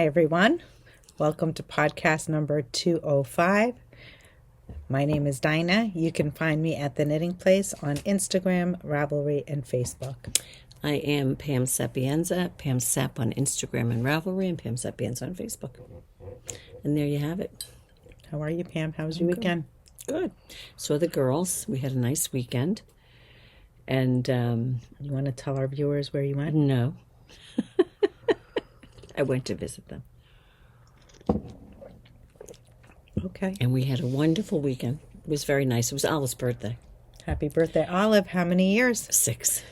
everyone. Welcome to podcast number 205. My name is Dina. You can find me at The Knitting Place on Instagram, Ravelry, and Facebook. I am Pam Sapienza, Pam Sap on Instagram and Ravelry, and Pam Sapienza on Facebook. And there you have it. How are you, Pam? How was your weekend? Good. Saw the girls. We had a nice weekend. And you want to tell our viewers where you went? No. I went to visit them. Okay. And we had a wonderful weekend. It was very nice. It was Olive's birthday. Happy birthday, Olive. How many years? 6.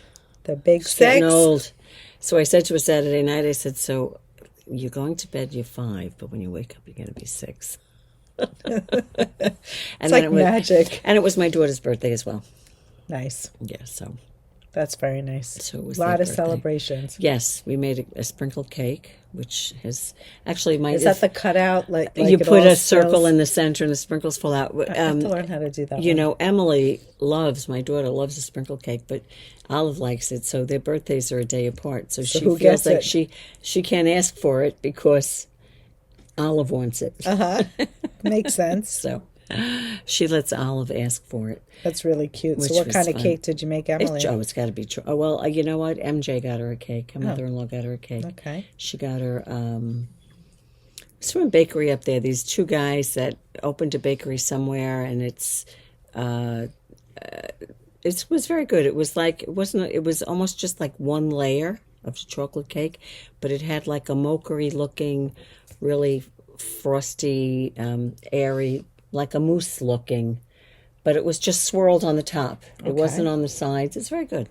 The big She's 6? getting old. So I said to her Saturday night, I said, so you're going to bed, you're 5, but when you wake up, you're going to be 6. It's like magic. And it was my daughter's birthday as well. Nice. Yeah, so. That's very nice. So it was a lot of birthday. Celebrations. Yes, we made a sprinkled cake, which has actually Is that the cutout? Like you it put all a circle spills? in the center and the sprinkles fall out. I have to learn how to do that. You know, Emily my daughter loves a sprinkled cake, but Olive likes it, so their birthdays are a day apart. So she who feels gets like it? she can't ask for it because Olive wants it. Makes sense. So she lets Olive ask for it. That's really cute. Which So what was kind of fun. cake did you make, Emily? It's got to be true. Oh, well, you know what? MJ got her a cake. Her mother-in-law got her a cake. Okay. She got her, it's from a bakery up there. These 2 guys that opened a bakery somewhere, and it was very good. It was like, it was almost just like one layer of chocolate cake, but it had like a mochery looking, really frosty, airy, like a mousse looking, but it was just swirled on the top. It wasn't on the sides. It's very good.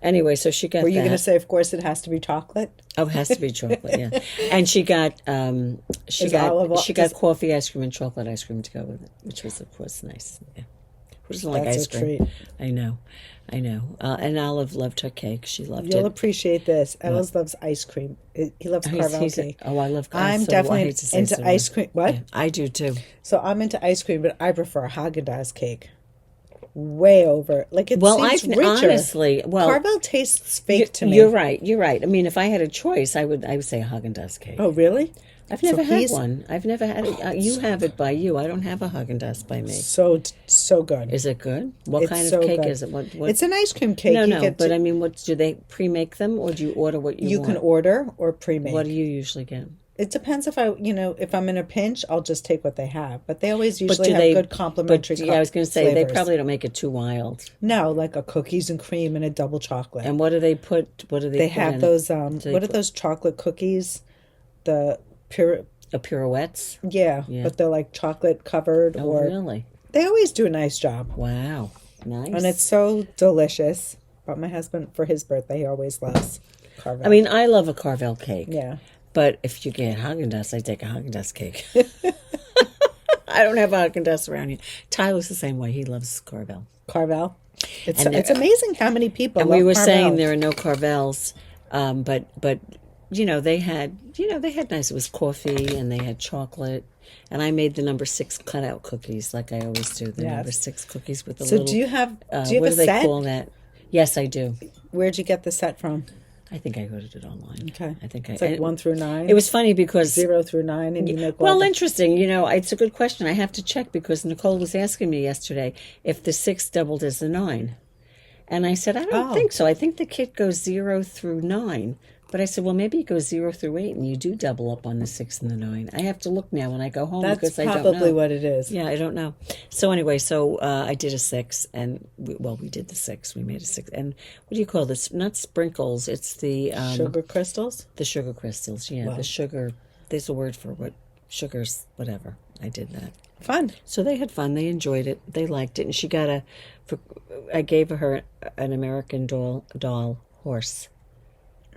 Anyway, so she got Were you going to say, of course, it has to be chocolate? Oh, it has to be chocolate, yeah. And she got coffee ice cream and chocolate ice cream to go with it, which was, of course, nice. Yeah. Who doesn't like ice cream? Treat. I know. And Olive loved her cake. She loved it. You'll appreciate this. Ellis loves ice cream. He loves Carvel cake. I love Carvel. I'm definitely into ice cream. What? Yeah, I do too. So I'm into ice cream, but I prefer Haagen-Dazs cake. Way over. Like it seems richer. Honestly, Carvel tastes fake to me. You're right. I mean, if I had a choice, I would say a Haagen-Dazs cake. Oh, really? I've never had one. I've never had it. You have it by you. I don't have a Haagen-Dazs by me. So good. Is it good? What kind of cake is it? What? It's an ice cream cake. No. But I mean, what do they pre-make them, or do you order what you want? You can order or pre-make. What do you usually get? It depends if I'm in a pinch, I'll just take what they have. But they always usually have good complimentary I was going to say, flavors. they probably don't make it too wild. No, like a cookies and cream and a double chocolate. And what do they put? What do they? They put have in those. What are those chocolate cookies? The pirouettes. Yeah, but they're like chocolate covered. Oh, really? They always do a nice job. Wow, nice. And it's so delicious. But my husband, for his birthday, he always loves Carvel. I mean, I love a Carvel cake. Yeah. But if you get Haagen-Dazs, I take a Haagen-Dazs cake. I don't have Haagen-Dazs around here. Tyler's the same way. He loves Carvel. Carvel. It's amazing how many people and love we were Carvel. saying there are no Carvels, but they had nice. It was coffee and they had chocolate, and I made the number 6 cutout cookies like I always do. The number 6 cookies with the little. So do you have what a do they set? call that? Yes, I do. Where'd you get the set from? I think I ordered it online. Okay. It's like 1 through 9. It was funny because 0 through 9, and you make interesting. It's a good question. I have to check because Nicole was asking me yesterday if the 6 doubled as the 9, and I said I don't think so. I think the kit goes 0 through 9. But I said, well, maybe it goes 0 through 8, and you do double up on the 6 and the 9. I have to look now when I go home because I don't know. That's probably what it is. Yeah, I don't know. So anyway, I did a 6, and we did the 6. We made a 6, and what do you call this? Not sprinkles. It's the sugar crystals. The sugar crystals. Yeah, the sugar. There's a word for what sugars. Whatever. I did that. Fun. So they had fun. They enjoyed it. They liked it, and she got I gave her an American doll horse.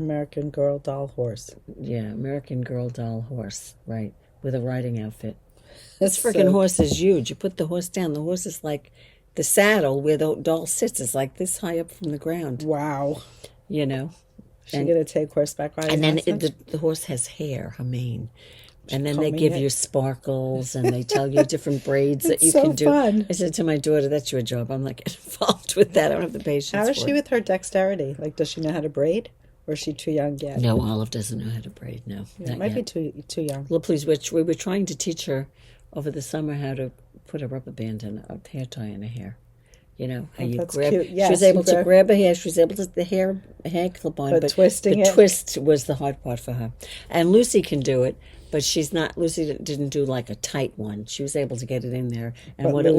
American Girl doll horse. Yeah, American Girl doll horse, right, with a riding outfit. This freaking horse is huge. You put the horse down. The horse is like the saddle where the doll sits is like this high up from the ground. Wow. She's going to take horseback riding. And then the horse has hair, her mane. And then they give you sparkles and they tell you different braids that you can do. Fun. I said to my daughter, that's your job. I'm like involved with that. I don't have the patience. How is she with her dexterity? Like, does she know how to braid? Or is she too young yet? No, Olive doesn't know how to braid. No, Yeah, not might yet. be too young. Well, please, we were trying to teach her over the summer how to put a rubber band and a hair tie in her hair. You know, how you that's grab. cute. Yes, she was able to grab her hair. She was able to the hair clip on, but twisting the it. twist was the hard part for her. And Lucy can do it, but she's not. Lucy didn't do like a tight one. She was able to get it in there, and But what loose. it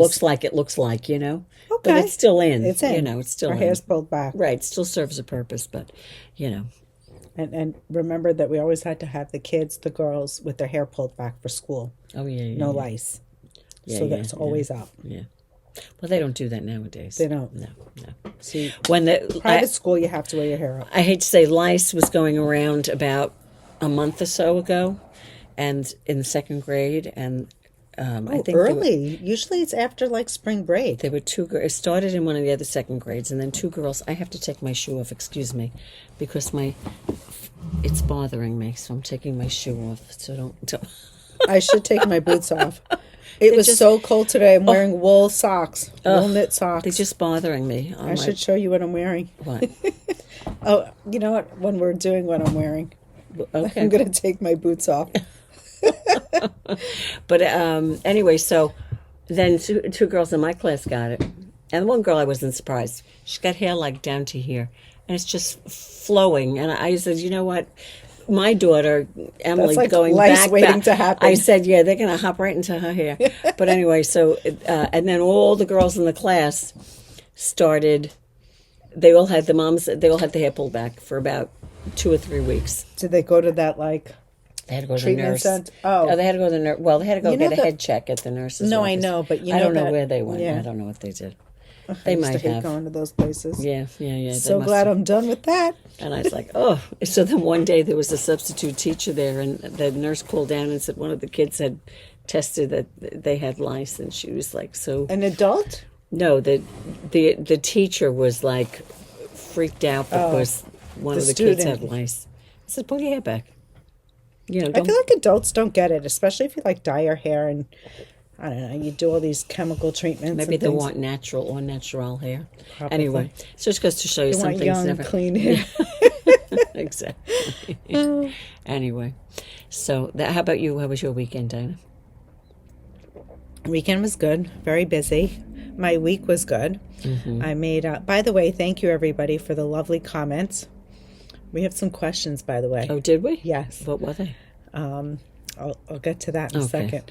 looks like, you know. Okay. But it's still in. It's in. You know, it's still Her in. hair's pulled back. Right. Still serves a purpose, but you know. And remember that we always had to have the kids, the girls, with their hair pulled back for school. Oh yeah. No lice. Yeah, So yeah, that's always up. Yeah. Well, they don't do that nowadays. They don't. No. See, When private school, you have to wear your hair up. I hate to say, lice was going around about a month or so ago, and in the second grade, and I think Early. Usually it's after like spring break. there were two girls. It started in one of the other second grades, and then two girls. I have to take my shoe off. Excuse me, because it's bothering me, so I'm taking my shoe off. So don't. I should take my boots off. It was so cold today. I'm wearing wool socks, wool knit socks. They're just bothering me. I should show you what I'm wearing. What? Oh, you know what? When we're doing what I'm wearing, Okay. I'm going to take my boots off. But anyway, so then two girls in my class got it. And one girl, I wasn't surprised. She's got hair like down to here. And it's just flowing. And I said, you know what? My daughter, Emily, That's like going lice back. waiting to happen. I said, yeah, they're going to hop right into her hair. But anyway, so, and then all the girls in the class started, they all had the hair pulled back for about 2 or 3 weeks. Did they go to that like They had to go to the treatment nurse. center? Oh, They had to go to the nurse. Well, they had to go You know get a head check at the nurse's No, office. I know, but you I know don't know that- where they went. yeah. I don't know what they did. I They used to might hate have. going to those places. Yeah. They So must glad have. I'm done with that. And I was like, oh. So then one day there was a substitute teacher there, and the nurse called down and said one of the kids had tested that they had lice, and she was like, so. An adult? No, the teacher was like freaked out because one the of the kids student. had lice. I said, pull your hair back. You know, I don't. feel like adults don't get it, especially if you like dye your hair and I don't know, you do all these chemical treatments. Maybe and they things. want natural or natural hair. Probably. Anyway, so it just goes to show you They some want things young, never. clean hair. Exactly. Anyway, so how about you? How was your weekend, Dina? Weekend was good, very busy. My week was good. Mm-hmm. I made, by the way, thank you everybody for the lovely comments. We have some questions, by the way. Oh, did we? Yes. What were they? I'll get to that in a Okay.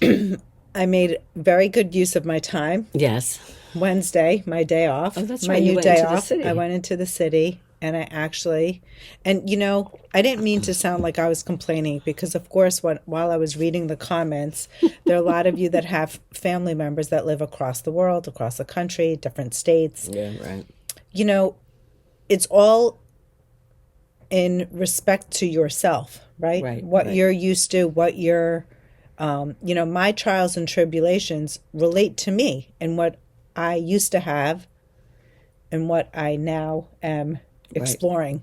second. I made very good use of my time. Yes. Wednesday, my day off. Oh, that's my right. You new went day into the off. city. I went into the city and I actually, and you know, I didn't mean to sound like I was complaining because, of course, while I was reading the comments, there are a lot of you that have family members that live across the world, across the country, different states. Yeah, right. You know, it's all in respect to yourself, right? Right, What right. you're used to, what you're, you know, my trials and tribulations relate to me and what I used to have and what I now am exploring.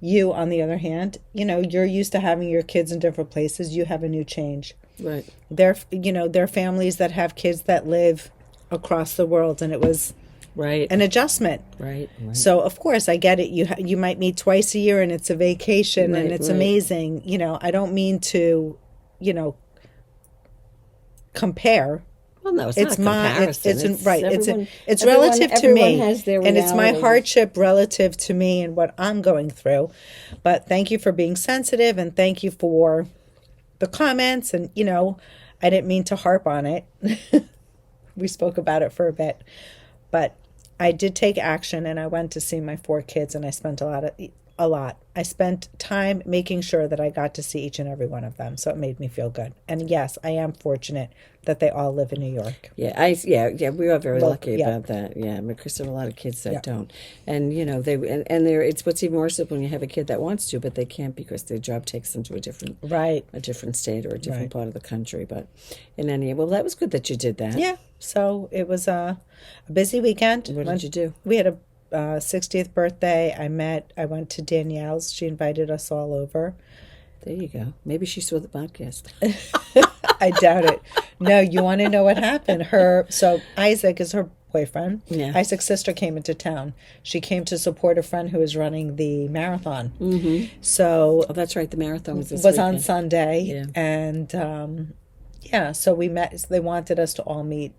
You, on the other hand, you know, you're used to having your kids in different places. You have a new change. Right. There are families that have kids that live across the world, and it was Right. an adjustment. Right. So of course I get it. You might meet twice a year, and it's a vacation, and Right, it's right. amazing. You know, I don't mean to, you know, compare. Well, no, it's It's not a my comparison. it's right. Everyone, It's everyone- relative to everyone me, has their and it's my reality. hardship relative to me and what I'm going through. But thank you for being sensitive, and thank you for the comments. And you know, I didn't mean to harp on it. We spoke about it for a bit, but I did take action, and I went to see my 4 kids, and I spent a lot. I spent time making sure that I got to see each and every one of them, so it made me feel good. And yes, I am fortunate that they all live in New York. Yeah, we are very Well, lucky yeah. about that. Yeah, because there are a lot of kids that Yeah. don't, and you know it's what's even worse is when you have a kid that wants to, but they can't because their job takes them to a different state or a different Right. part of the country. But in any, well, that was good that you did that. Yeah, so it was a busy weekend. What did you do? We had a 60th birthday. I went to Danielle's. She invited us all over. There you go. Maybe she saw the podcast. I doubt it. No, you want to know what happened? So Isaac is her boyfriend. Yeah. Isaac's sister came into town. She came to support a friend who was running the marathon. Mm-hmm. So Oh, that's right. The marathon was this on weekend. Sunday. Yeah. And so we met. They wanted us to all meet.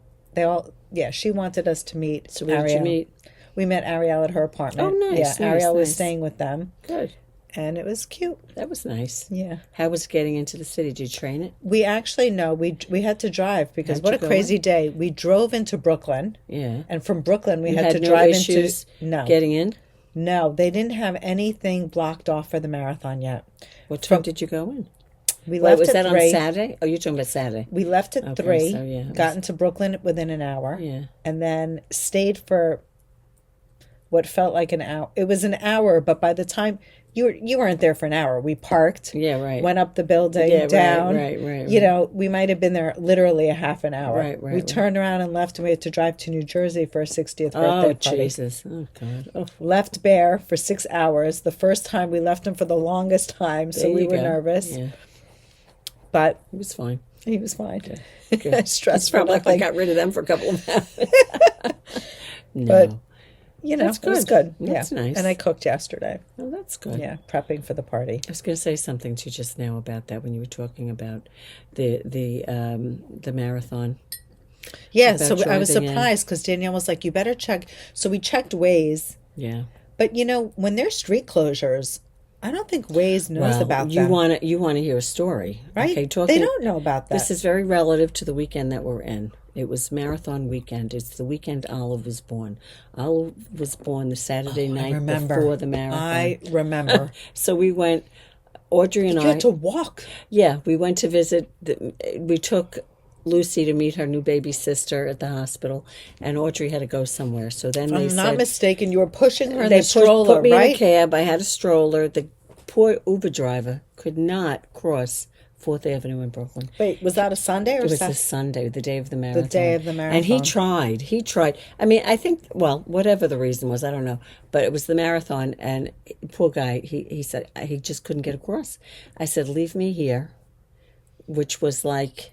She wanted us to meet. So where did you meet? We met Ariel at her apartment. Oh, nice. Yeah, nice, Ariel was nice. staying with them. Good. And it was cute. That was nice. Yeah. How was getting into the city? Did you train it? We actually, no, we had to drive because How'd what you a go crazy day. We drove into Brooklyn. Yeah. And from Brooklyn, we You had to no drive issues into... getting in? No, they didn't have anything blocked off for the marathon yet. What time did you go in? We left was at that 3. on Saturday? Oh, you're talking about Saturday. We left at Okay, 3, so yeah, got into Brooklyn within an hour, Yeah. and then stayed for what felt like an hour. It was an hour, but by the time you weren't there for an hour, we parked. Yeah, right. Went up the building, Yeah, down. right. You know, we might have been there literally a half an hour. Right. We turned around and left, and we had to drive to New Jersey for a 60th birthday Oh, party. Jesus. Oh, God. Oh, Left Bear for 6 hours. The first time we left him for the longest time, so there we you were go. nervous. Yeah, But it was fine. he was fine. Good. Stressed It's for probably like I nothing. got rid of them for a couple of hours. No. But, you know, That's it was good. good. That's yeah. nice. And I cooked yesterday. Oh, that's good. Yeah, prepping for the party. I was going to say something to you just now about that when you were talking about the marathon. Yeah, About so I was driving in. surprised because Danielle was like, you better check. So we checked Waze. Yeah. But, you know, when there's street closures, I don't think Waze knows about you them. want to hear a story, Right? Okay, They don't know about that. This is very relative to the weekend that we're in. It was marathon weekend. It's the weekend Olive was born. Olive was born the Saturday night before the marathon. I remember. So we went, Audrey and You I. had to walk. Yeah, we went to visit. We took Lucy to meet her new baby sister at the hospital, and Audrey had to go somewhere. So then If they I'm said, not mistaken, you were pushing her in they the stroller, put me right? in a cab. I had a stroller. The poor Uber driver could not cross 4th Avenue in Brooklyn. Wait, was that a Sunday or It was Saturday? a Sunday, the day of the marathon. The day of the marathon. And he tried. I mean, I think, well, whatever the reason was, I don't know. But it was the marathon, and poor guy, he said he just couldn't get across. I said, leave me here, which was like...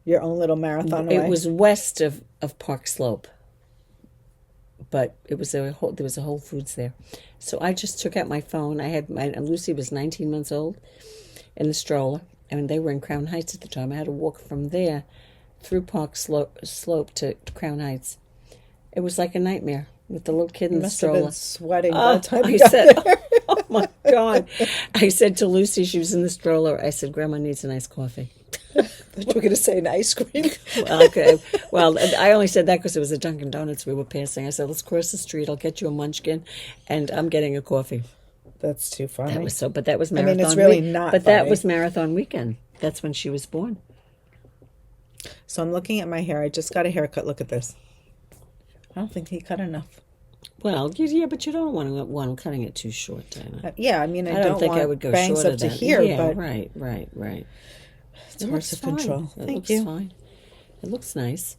Your own little marathon away. It was west of Park Slope. But there was a Whole Foods there. So I just took out my phone. Lucy was 19 months old in the stroller. And they were in Crown Heights at the time. I had to walk from there through Park Slope to Crown Heights. It was like a nightmare with the little kid in the must have stroller. been sweating by the time I you got said, there. oh my God. I said to Lucy, she was in the stroller, I said, Grandma needs a nice coffee. We're going to say an ice cream. Well, okay. Well, I only said that because it was a Dunkin' Donuts we were passing. I said, let's cross the street. I'll get you a munchkin, and I'm getting a coffee. That's too funny. But that was marathon. it's really not But funny. that was marathon weekend. That's when she was born. So I'm looking at my hair. I just got a haircut. Look at this. I don't think he cut enough. Well, yeah, but you don't want him cutting it too short, Dina. Yeah, I mean, I don't think want I would go bangs shorter up to than here, yeah, but right. it's hard to control. It Thank looks you. fine. It looks nice.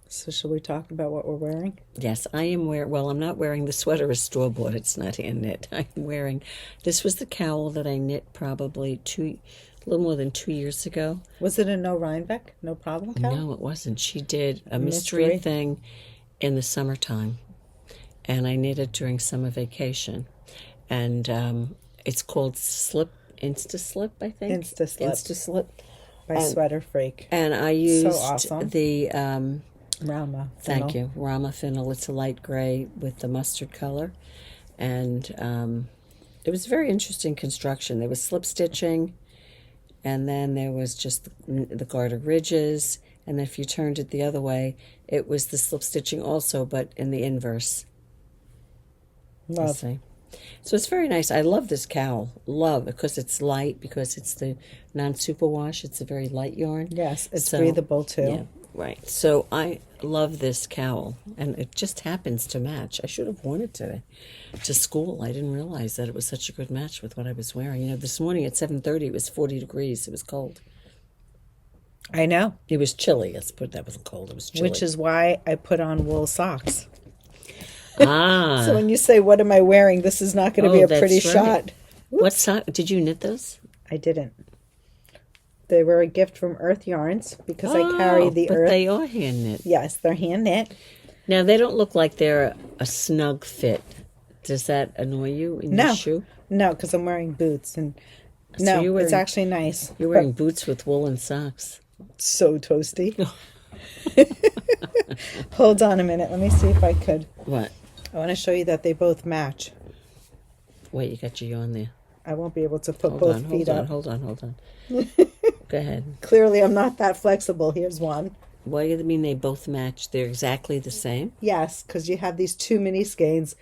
So shall we talk about what we're wearing? Yes, I am wearing. Well, I'm not wearing the sweater as store-bought. It's not hand knit. I'm wearing. This was the cowl that I knit probably a little more than 2 years ago. Was it a no Rhinebeck? No problem cowl? No, it wasn't. She did a mystery thing in the summertime, and I knit it during summer vacation, and it's called Insta Slip, I think. Insta Slip. By And- SweaterFreak. And I used awesome. the Rauma. thank Finull. you, Rauma Finull. It's a light gray with the mustard color, and it was very interesting construction. There was slip stitching, and then there was just the garter ridges, and then if you turned it the other way, it was the slip stitching also, but in the inverse. Love. See. So it's very nice. I love this cowl. Love, because it's light, because it's the non-superwash. It's a very light yarn. Yes, it's So, breathable too. Yeah, right. So I love this cowl, and it just happens to match. I should have worn it today to school. I didn't realize that it was such a good match with what I was wearing. You know, this morning at 7:30, it was 40 degrees. It was cold. I know. It was chilly. Let's put that wasn't cold. It was chilly. Which is why I put on wool socks. ah. So when you say, what am I wearing? This is not going to be a that's pretty right. shot. What sock? Did you knit those? I didn't. They were a gift from Urth Yarns because I carry the but Urth. they are hand knit. Yes, they're hand knit. Now, they don't look like they're a snug fit. Does that annoy you in your shoe? No, because I'm wearing boots. And So no, it's actually nice. You're wearing boots with woolen socks. So toasty. Hold on a minute. Let me see if I could. What? I want to show you that they both match. Wait, you got your yarn there. I won't be able to put both feet up. Hold on. Go ahead. Clearly, I'm not that flexible. Here's one. What do you mean they both match? They're exactly the same? Yes, because you have these two mini skeins,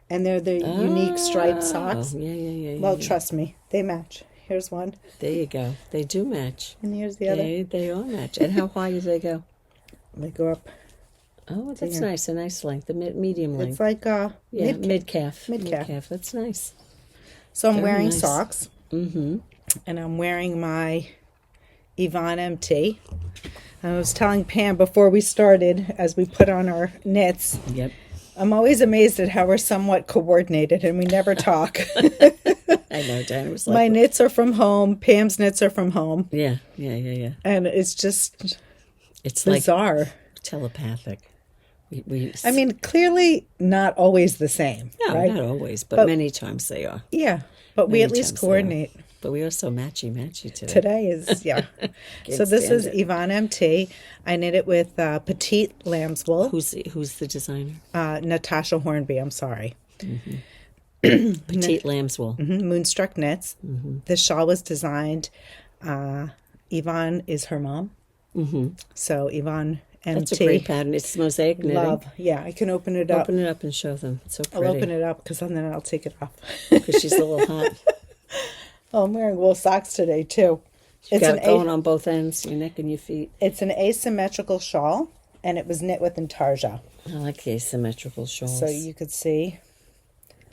and they're the unique striped socks. Yeah. Well, trust me, they match. Here's one. There you go. They do match. And here's the other. They all match. And how high do they go? They go up. Oh, that's nice. A nice length. A medium length. It's like mid-calf. Mid-calf. That's nice. So I'm Very wearing nice. socks. Mm-hmm. And I'm wearing my Yvonne MT. I was telling Pam before we started, as we put on our knits, Yep. I'm always amazed at how we're somewhat coordinated and we never talk. I know, Dina was like... My knits are from home. Pam's knits are from home. Yeah. And it's just It's bizarre. like telepathic. I mean, clearly not always the same. No, right? not always, but many times they are. Yeah, but we Many at least times they are. coordinate. But we are so matchy today. Today is, yeah. So this is Yvonne MT. I knit it with Petite Lamb's wool. Who's the designer? Natasja Hornby, I'm sorry. Petite Lamb's wool. Moonstruck Knits. The shawl was designed. Yvonne is her mom. So Yvonne MT. That's a great pattern. It's mosaic knitting. Love. Yeah, I can open it up. Open it up and show them. It's so pretty. I'll open it up because then I'll take it off. Because she's a little hot. Oh, I'm wearing wool socks today, too. You've got it going on both ends, your neck and your feet. It's an asymmetrical shawl, and it was knit with Natasja. I like the asymmetrical shawls. So you could see.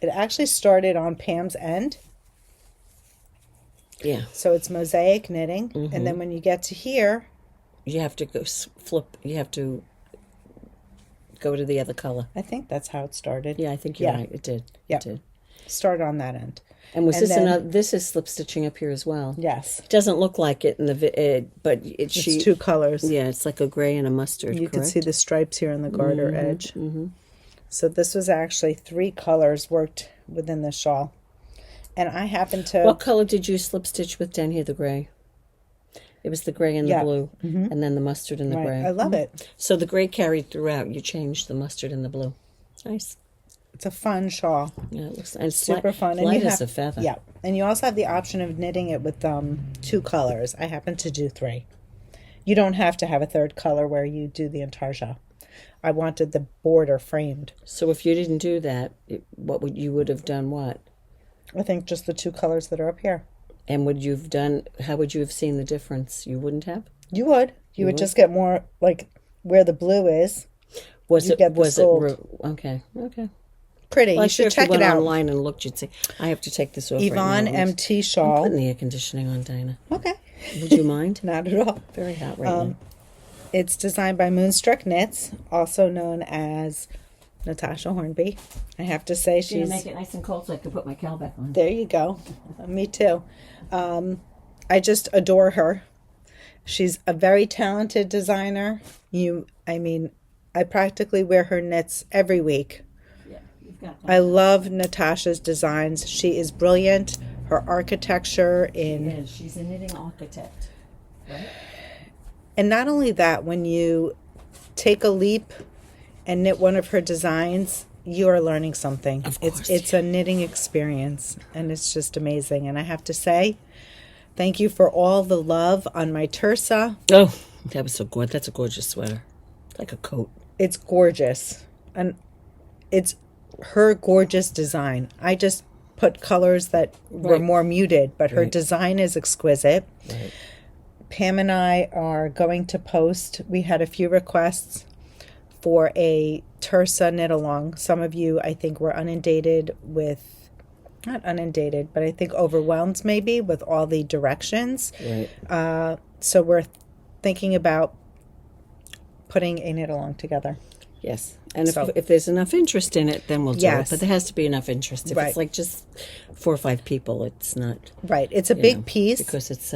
It actually started on Pam's end. Yeah. So it's mosaic knitting. And then when you get to here... You have to go flip. You have to go to the other color. I think that's how it started. Yeah, I think you're right. It did. Yeah. It did. Start on that end. And this another? This is slip stitching up here as well. Yes. It doesn't look like it in the but It's two colors. Yeah, it's like a gray and a mustard. You can see the stripes here on the garter edge. So this was actually 3 colors worked within the shawl. And I happen to... What color did you slip stitch with down here? The gray. It was the gray and the blue, and then the mustard and the gray. I love it. So the gray carried throughout. You changed the mustard and the blue. Nice. It's a fun shawl. Yeah, it looks and Super fun. Light And as a feather. Yeah. And you also have the option of knitting it with 2 colors. I happen to do 3. You don't have to have a 3rd color where you do the Antarja. I wanted the border framed. So if you didn't do that, you would have done what? I think just the 2 colors that are up here. And how would you have seen the difference? You wouldn't have? You would. You would just get more like where the blue is. Okay. Pretty. Well, you should check if you went it out. online and looked, you'd say, I have to take this off Yvonne right now. MT I'm shawl. putting the air conditioning on, Dina. Okay. Would you mind? Not at all. Very hot right now. It's designed by Moonstruck Knits, also known as Natasja Hornby. I have to say she's... make it nice and cold so I can put my cowl back on. There you go. Me too. I just adore her. She's a very talented designer. I practically wear her knits every week. Yeah, you've got that. I love Natasja's designs. She is brilliant. Her architecture She's a knitting architect, right? And not only that, when you take a leap and knit one of her designs, you are learning something. Of course. It's a knitting experience, and it's just amazing. And I have to say, thank you for all the love on my tersa. Oh, that was so good. That's a gorgeous sweater. Like a coat. It's gorgeous. And it's her gorgeous design. I just put colors that were more muted, but her design is exquisite. Right. Pam and I are going to post. We had a few requests for a tersa knit along. Some of you, I think, were inundated with, not inundated, but I think overwhelmed maybe with all the directions. Right. So we're thinking about putting a knit along together. Yes. And if there's enough interest in it, then we'll do it. But there has to be enough interest. If it's like just 4 or 5 people, it's not. Right. It's a big piece. Because it's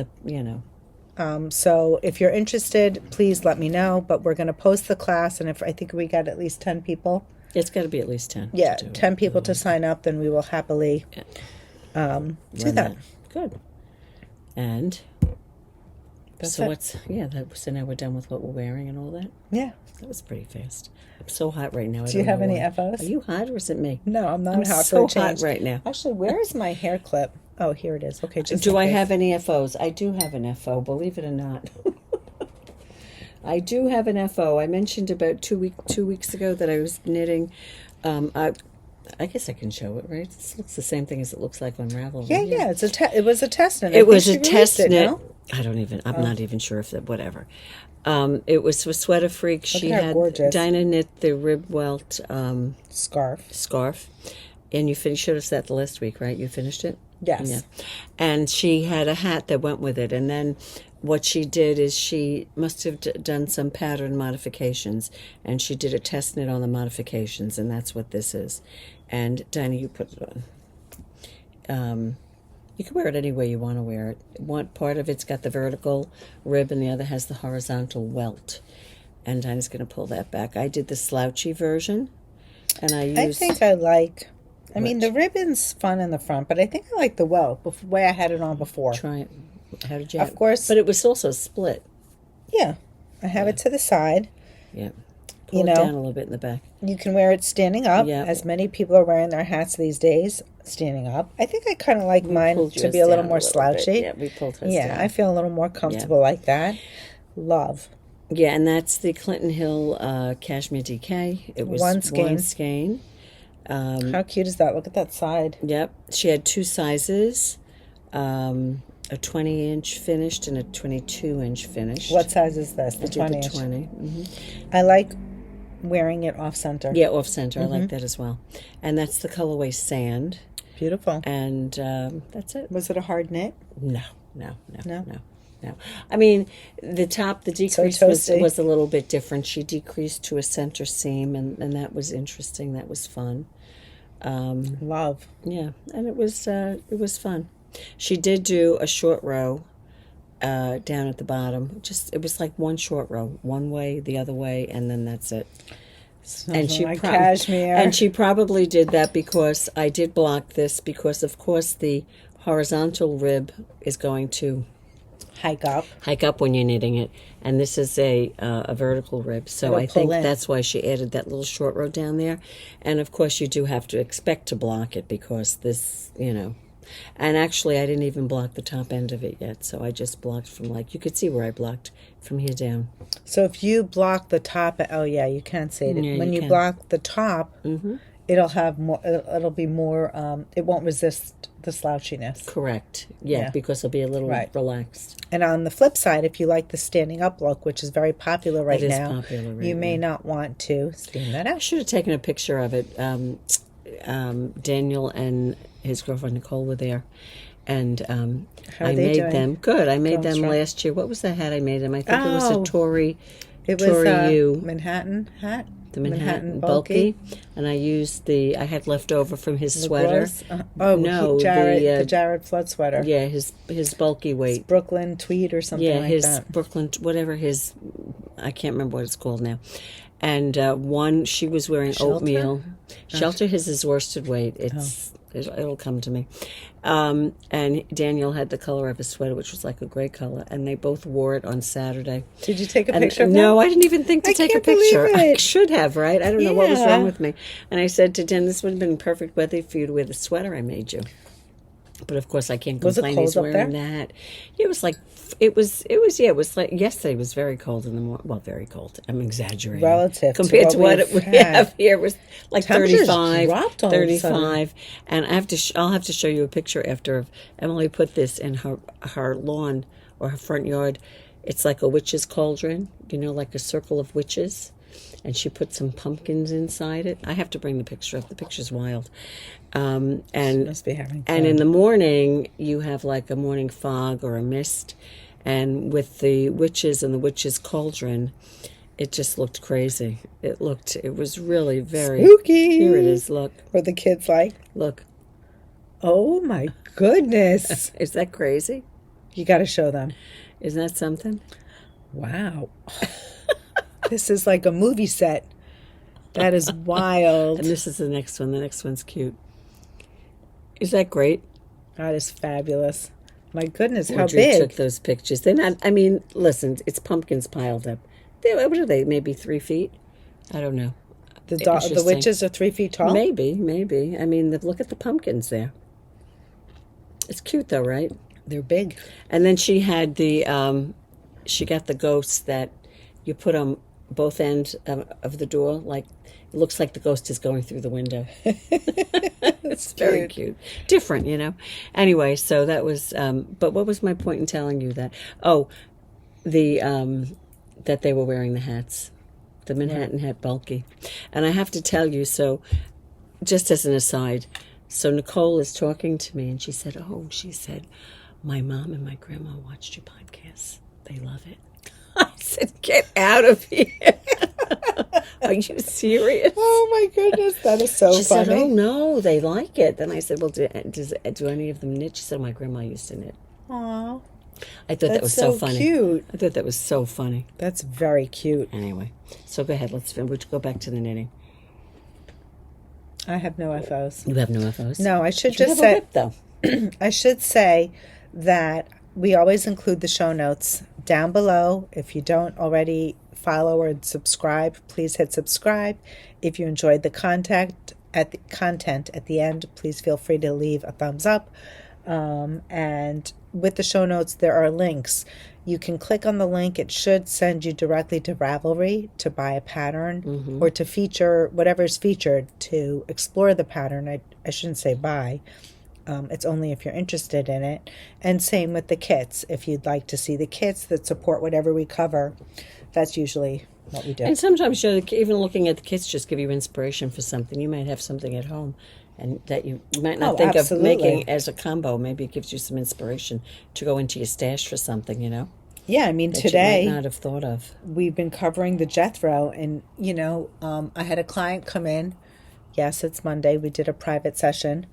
So if you're interested, please let me know. But we're going to post the class, and if I think we got at least 10 people. It's got to be at least 10. Yeah, 10 people to sign up, then we will happily do that. Good. And That's so it. so now we're done with what we're wearing and all that? Yeah. That was pretty fast. I'm so hot right now. Do you have any FOs? Are you hot or is it me? No, I'm not I'm hot so for a change. hot right now. Actually, where is my hair clip? Oh, here it is. Okay, just Do in I case. have any FOs? I do have an FO, believe it or not. I do have an FO. I mentioned about 2 weeks ago that I was knitting. I guess I can show it, right? It looks the same thing as it looks like on Ravelry. Yeah. It was a test knit. It was a test knit. No? I'm not even sure if that, whatever. It was for SweaterFreak. She at her had gorgeous. Dina knit the rib welt Scarf. and you showed us that the last week, right? You finished it? Yes. Yeah. And she had a hat that went with it, and then what she did is she must have done some pattern modifications, and she did a test knit on the modifications, and that's what this is. And Dina, you put it on. You can wear it any way you want to wear it. One part of it's got the vertical rib, and the other has the horizontal welt. And Dina's going to pull that back. I did the slouchy version, and I think I like. I mean, the ribbon's fun in the front, but I think I like the welt the way I had it on before. Try it. How did you? Of course. But it was also split. Yeah, I have it to the side. Yeah. Pull it down a little bit in the back. You can wear it standing up, Yeah. as many people are wearing their hats these days, standing up. I think I kind of like mine Pulled to yours be a little down more slouchy. bit. Yeah, we pulled hers Yeah, down. I feel a little more comfortable like that. Love. Yeah, and that's the Clinton Hill Cashmere DK. It was One skein. one skein. How cute is that? Look at that side. Yep. She had two sizes, a 20-inch finished and a 22-inch finished. What size is this? The I did 20 the inch. 20. I like wearing it off center. Yeah, off center. I like that as well. And that's the colorway Sand. Beautiful. And that's it. Was it a hard knit? No. No? I mean, the decrease toasty. was a little bit different. She decreased to a center seam, and that was interesting. That was fun. Love. Yeah, and it was fun. She did do a short row down at the bottom. It was like one short row, one way, the other way, and then that's it. And she cashmere. And she probably did that because I did block this because, of course, the horizontal rib is going to hike up when you're knitting it, and this is a vertical rib, so It'll I think pull in. that's why she added that little short row down there. And of course you do have to expect to block it because this, and actually I didn't even block the top end of it yet, so I just blocked from, like, you could see where I blocked from here down. So if you block the top, oh yeah, you can't see it. Yeah, When you can. block the top, it'll have more. It'll be more. It won't resist the slouchiness. Correct. Yeah. Because it'll be a little Right. relaxed. And on the flip side, if you like the standing up look, which is very popular right It is now, popular right you may now. not want to stand that I out. should have taken a picture of it. Daniel and his girlfriend Nicole were there, and How are I they made doing? them good. I made Going them strong? last year. What was the hat I made them? I think it was Oh. a Tori. It was Tori U. Manhattan hat. The Manhattan bulky, and I used I had left over from his sweater. No, the Jared Flood sweater. Yeah, his bulky weight. Brooklyn tweed or something Yeah, like his that. Brooklyn, whatever his, I can't remember what it's called now. And one, she was wearing Shelter? oatmeal. Shelter, his is worsted weight. It'll come to me. And Daniel had the color of his sweater, which was like a gray color, and they both wore it on Saturday. Did you take a And picture of no, that? I didn't even think to I take a can't believe picture. I it. should have, right? I don't know what was Yeah. wrong with me. And I said to Dan, this would have been perfect weather for you to wear the sweater I made you. But of course, I can't Was it complain. cold He's up wearing there? that. It was like yesterday was very cold in the morning. Well, very cold. I'm exaggerating. Relative to compared what to what we've we had. have here, it was like Temperatures 35, dropped all of a sudden. 35. And I have to. I'll have to show you a picture after of Emily put this in her lawn or her front yard. It's like a witch's cauldron, like a circle of witches. And she put some pumpkins inside it. I have to bring the picture up. The picture's wild. And Must be having and fun. in the morning, you have like a morning fog or a mist. And with the witches and the witch's cauldron, it just looked crazy. It was really very Spooky. Here it is. Look. Were the kids like, Look. oh my goodness. Is that crazy? You got to show them. Isn't that something? Wow. This is like a movie set. That is wild. And this is the next one. The next one's cute. Is that great? That is fabulous. My goodness, how Audrey big. took those pictures. They're not, I mean, listen, it's pumpkins piled up. What are they, maybe 3 feet? I don't know. The witches are 3 feet tall? Maybe. I mean, look at the pumpkins there. It's cute though, right? They're big. And then she had she got the ghosts that you put on both ends of the door. Like, it looks like the ghost is going through the window. It's very cute. Different, you know. Anyway, so that was, but what was my point in telling you that? Oh, that they were wearing the hats. The Manhattan hat, bulky. And I have to tell you, so just as an aside, so Nicole is talking to me and she said, my mom and my grandma watched your podcast. They love it. I said, get out of here. Are you serious? Oh my goodness, that is so she funny. She said, oh no, they like it. Then I said, well, do any of them knit? She said, my grandma used to knit. Aww. I thought that was so funny. Cute. I thought that was so funny. That's very cute. Anyway, so go ahead. We'll go back to the knitting. I have no FOs. You have no FOs? No, I should you just have say. A whip, though. I should say that we always include the show notes down below. If you don't already follow or subscribe, please hit subscribe. If you enjoyed the content at the end, please feel free to leave a thumbs up. And with the show notes, there are links. You can click on the link. It should send you directly to Ravelry to buy a pattern or to feature whatever's featured to explore the pattern. I shouldn't say buy. It's only if you're interested in it. And same with the kits. If you'd like to see the kits that support whatever we cover, that's usually what we do. And sometimes even looking at the kits just give you inspiration for something. You might have something at home and that you might not think absolutely. of making as a combo. Maybe it gives you some inspiration to go into your stash for something, you know? Yeah, I mean, that today you might not have thought of. We've been covering the Jethro, and, I had a client come in. Yes, it's Monday. We did a private session.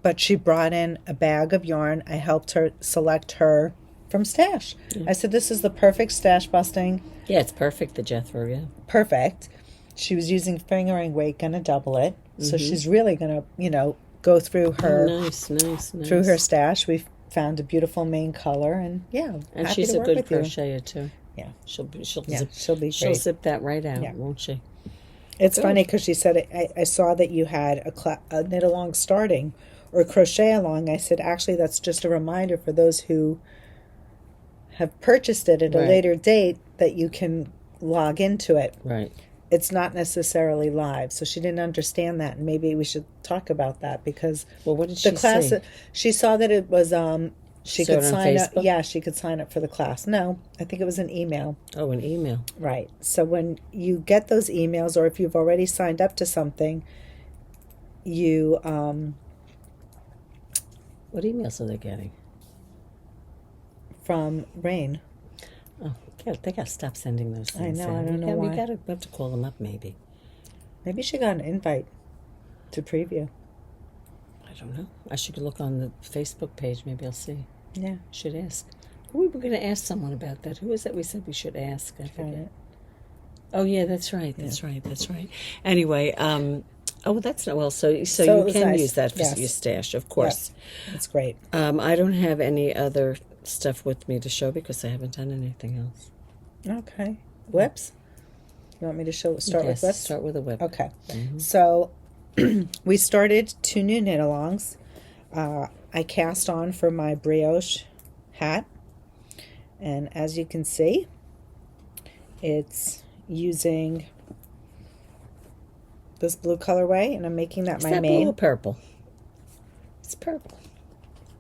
But she brought in a bag of yarn. I helped her select her from stash. Yeah. I said, this is the perfect stash busting. Yeah, it's perfect, the Jethro, yeah. Perfect. She was using fingering weight, going to double it. So she's really going to, go through her nice. through her stash. We found a beautiful main color, and and she's a good crocheter too. Yeah, she'll be great. She'll zip that right out, won't she? It's funny because she said, I saw that you had a knit along starting or crochet along. I said, actually, that's just a reminder for those who have purchased it at a later date that you can log into it. Right. It's not necessarily live, so she didn't understand that, and maybe we should talk about that because what did she see? She saw that it was she could sign up. Facebook? Yeah, she could sign up for the class. No, I think it was an email. Oh, an email. Right. So when you get those emails, or if you've already signed up to something, you what emails are they getting? From Rain. Oh, they got to stop sending those things. I know. I don't know why. We have to call them up, maybe. Maybe she got an invite to preview. I don't know. I should look on the Facebook page. Maybe I'll see. Yeah. Should ask. We were going to ask someone about that. Who was that we said we should ask? I forget. Oh, yeah, that's right. That's right. Anyway, that's not well. So you can use that for your stash, of course. Yeah. That's great. I don't have any other stuff with me to show because I haven't done anything else. Okay. Whips? You want me to start with whips? Start with a whip. Okay. So we started 2 new knit-alongs. I cast on for my brioche hat. And as you can see, it's using this blue colorway, and I'm making that my main. Blue or purple? It's purple.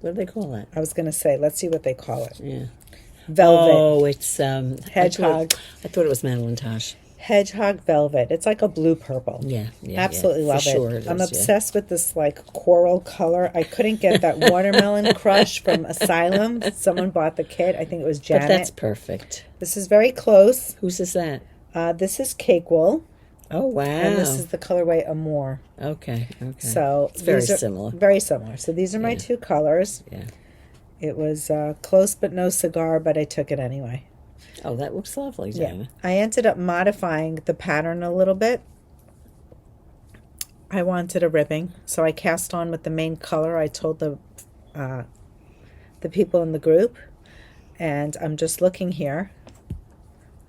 What do they call that? I was going to say, let's see what they call it. Yeah. Velvet. Oh, it's Hedgehog. I thought it was Madeline-Tage. Hedgehog velvet. It's like a blue purple. Yeah. Absolutely love it. it. I'm obsessed with this like coral color. I couldn't get that watermelon crush from Asylum. Someone bought the kit. I think it was Janet. But that's perfect. This is very close. Whose is that? This is Cake Wool. Oh, wow. And this is the colorway Amour. Okay. So it's very similar. Very similar. So these are my 2 colors. Yeah. It was close but no cigar, but I took it anyway. Oh, that looks lovely, Dina. Yeah. I ended up modifying the pattern a little bit. I wanted a ribbing, so I cast on with the main color I told the people in the group. And I'm just looking here.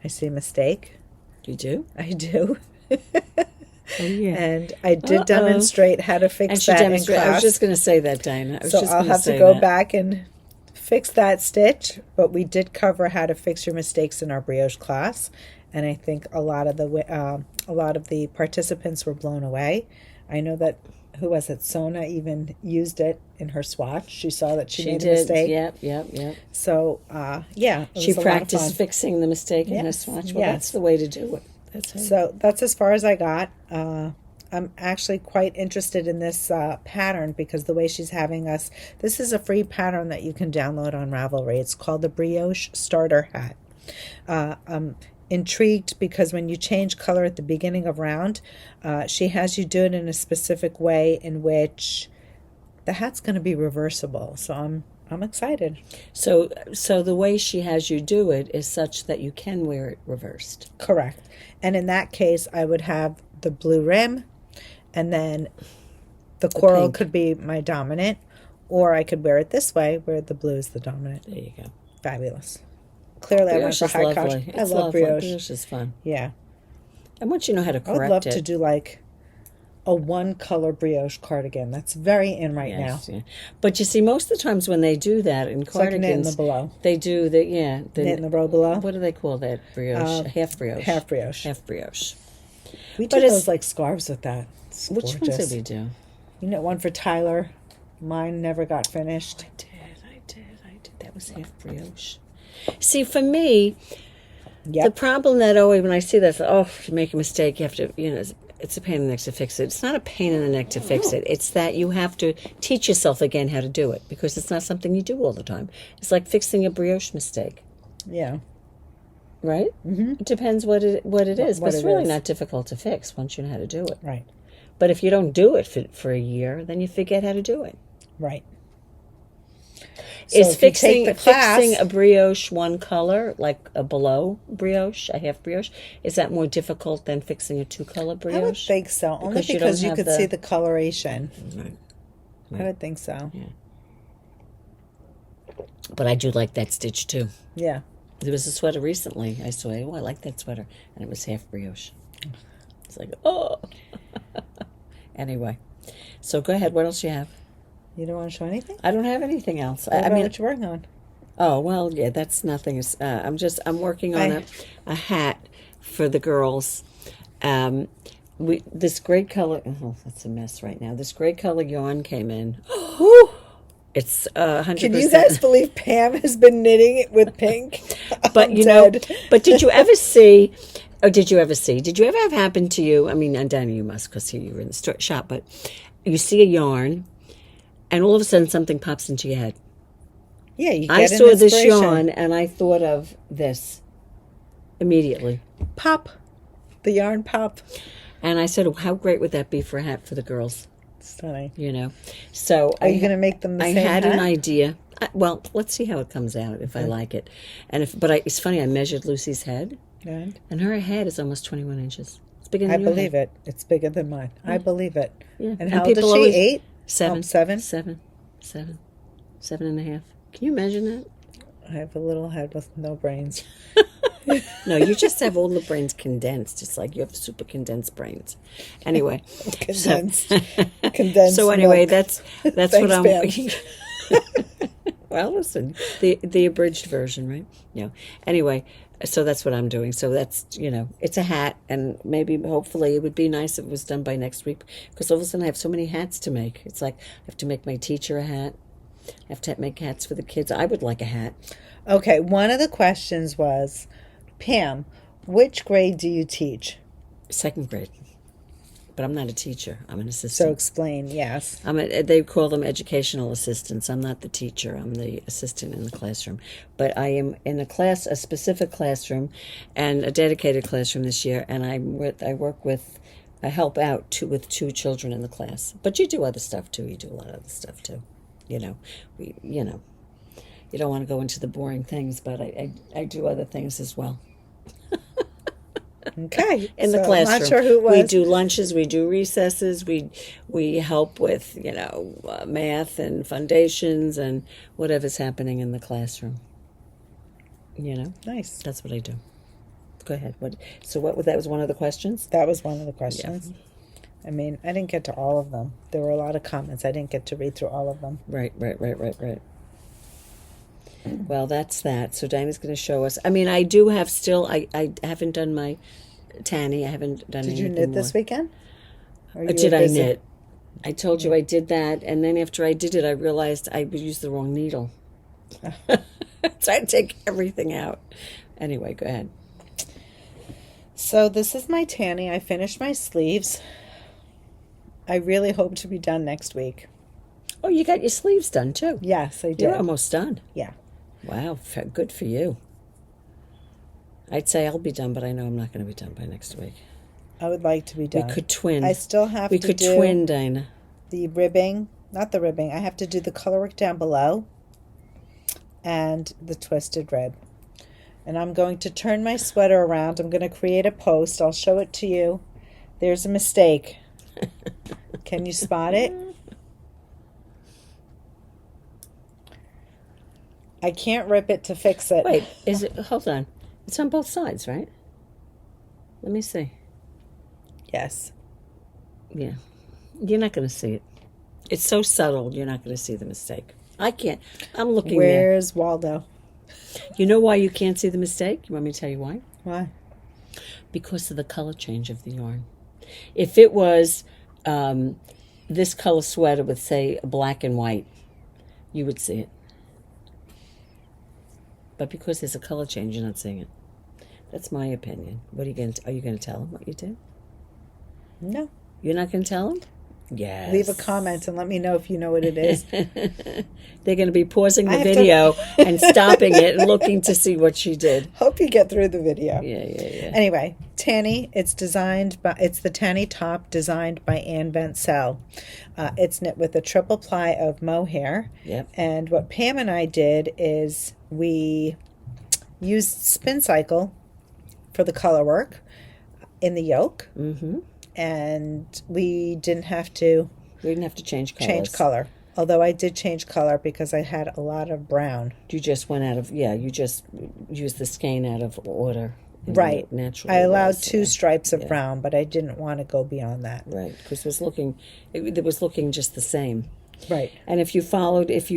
I see a mistake. You do? I do. Oh, yeah. And I did demonstrate how to fix that in class. I was just going to say that, Dina. So I'll have to go back and fix that stitch. But we did cover how to fix your mistakes in our brioche class, and I think a lot of the participants were blown away. I know that who was it? Sona even used it in her swatch. She saw that she made a mistake. Yep. So yeah, she practiced fixing the mistake in her swatch. Well, that's the way to do it. So that's as far as I got. I'm actually quite interested in this pattern because the way she's having us, this is a free pattern that you can download on Ravelry. It's called the BriocheStarter hat. I'm intrigued because when you change color at the beginning of round, she has you do it in a specific way in which the hat's going to be reversible. So I'm excited. So the way she has you do it is such that you can wear it reversed. Correct. And in that case, I would have the blue rim, and then the coral could be my dominant, or I could wear it this way, where the blue is the dominant. There you go. Fabulous. Clearly, Brioche I went for high lovely. couch. I love brioche. Brioche is fun. Yeah. And once you know how to correct it. I would love to do like a one-color brioche cardigan. That's very in now. Yeah. But you see, most of the times when they do that in cardigans, like knit in the below. They do the knit in the row below. What do they call that brioche? Half brioche. Half brioche. Half brioche. We did those like scarves with that. It's which gorgeous. ones did we do? You knit one for Tyler. Mine never got finished. I did. That was half brioche. See, for me, the problem that always when I see that, if you make a mistake, you have to, it's a pain in the neck to fix it. It's not a pain in the neck to fix it. It's that you have to teach yourself again how to do it because it's not something you do all the time. It's like fixing a brioche mistake. Yeah. Right? Mm-hmm. It depends what it is, but it's really not difficult to fix once you know how to do it. Right. But if you don't do it for a year, then you forget how to do it. Right. Is fixing a brioche one color, like a below brioche, a half brioche, is that more difficult than fixing a two-color brioche? I would think so, only because you could see the coloration. Right. I would think so. Yeah. But I do like that stitch, too. Yeah. There was a sweater recently. I saw, I like that sweater. And it was half brioche. It's like, oh. Anyway. So go ahead. What else do you have? You don't want to show anything? I don't have anything else. What you're working on? Oh, well, yeah, that's nothing. I'm working on a hat for the girls. This gray color, that's a mess right now. This gray color yarn came in. It's 100%. Can you guys believe Pam has been knitting it with pink? But but did you ever have happen to you? I mean, and Danny, you must because you were in the shop, but you see a yarn and all of a sudden something pops into your head. Yeah, you get I saw this yarn and I thought of this immediately. Pop. The yarn pop. And I said, how great would that be for a hat for the girls? Stunning. So are you going to make them the same hat? I had an idea. Well, let's see how it comes out if I like it. And it's funny, I measured Lucy's head. And her head is almost 21 inches. It's bigger than I believe it. It's bigger than mine. I believe it. Yeah. And how old is she? 8? 7. 7? 7. 7. 7.5. Can you imagine that? I have a little head with no brains. No, you just have all the brains condensed. It's like you have super condensed brains. Anyway. Condensed. Condensed. So anyway, milk. that's Thanks, what I'm... Pam. Well, listen, the abridged version, right? No. Anyway, so that's what I'm doing. So that's, it's a hat, and maybe, hopefully, it would be nice if it was done by next week, because all of a sudden I have so many hats to make. It's like I have to make my teacher a hat. I have to make hats for the kids. I would like a hat. Okay, one of the questions was, Pam, which grade do you teach? 2nd grade. But I'm not a teacher. I'm an assistant. So explain, yes. They call them educational assistants. I'm not the teacher. I'm the assistant in the classroom. But I am in a specific classroom, and a dedicated classroom this year. And I help out with 2 children in the class. But you do other stuff too. You do a lot of other stuff too. you don't want to go into the boring things, but I do other things as well. Okay. In the So classroom. I'm not sure who it was. We do lunches, we do recesses, we help with, math and foundations and whatever's happening in the classroom. Nice. That's what I do. Go ahead. That was one of the questions? That was one of the questions. Yeah. I mean, I didn't get to all of them. There were a lot of comments. I didn't get to read through all of them. Right. Well, that's that. So Dina's going to show us. I mean, I do have still, I haven't done my Tanne. I haven't done anything more. Did you knit this weekend? Or did I knit? I told you I did that, and then after I did it, I realized I used the wrong needle. So I take everything out. Anyway, go ahead. So this is my Tanne. I finished my sleeves. I really hope to be done next week. Oh, you got your sleeves done too? Yes, I did. You're almost done. Yeah. Wow, good for you. I'd say I'll be done, but I know I'm not going to be done by next week. I would like to be done. We could twin. I still have to do... We could twin, Dina. The ribbing. Not the ribbing. I have to do the color work down below. And the twisted rib. And I'm going to turn my sweater around. I'm going to create a post. I'll show it to you. There's a mistake. Can you spot it? I can't rip it to fix it. Wait, hold on. It's on both sides, right? Let me see. Yes. Yeah. You're not going to see it. It's so subtle, you're not going to see the mistake. I can't. I'm looking Where's Waldo? You know why you can't see the mistake? You want me to tell you why? Why? Because of the color change of the yarn. If it was this color sweater with, say, black and white, you would see it. But because there's a color change, you're not seeing it. That's my opinion. Are you going to tell them what you did? No. You're not going to tell them? Yes. Leave a comment and let me know if you know what it is. They're going to be pausing the video and stopping it and looking to see what she did. Hope you get through the video. Yeah. Anyway, Tanne, it's the Tanne Top designed by Ventzel. It's knit with a triple ply of mohair. Yep. And what Pam and I did is we used spin cycle for the color work in the yoke. Mm-hmm. And we didn't have to change color. Although I did change color because I had a lot of brown. You just went out of, you just used the skein out of order. Right. Naturally. I allowed two stripes of brown, but I didn't want to go beyond that. Right, because it was looking just the same. Right. And if you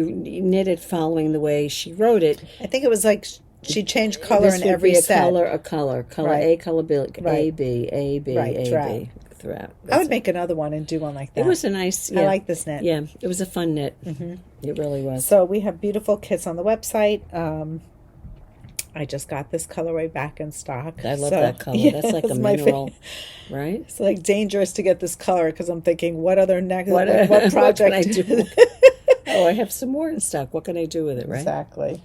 knit it following the way she wrote it. I think it was like she changed color in every set. A color, right. A, color B, A, B, A, B, right. A, B. Throughout. I would make another one and do one like that. It was a nice, I like this knit. Yeah, it was a fun knit. Mm-hmm. It really was. So we have beautiful kits on the website. I just got this colorway back in stock. I love that color. Yeah, that's like a mineral, right? It's like dangerous to get this color because I'm thinking, what other what project? What can I do? I have some more in stock. What can I do with it, right? Exactly.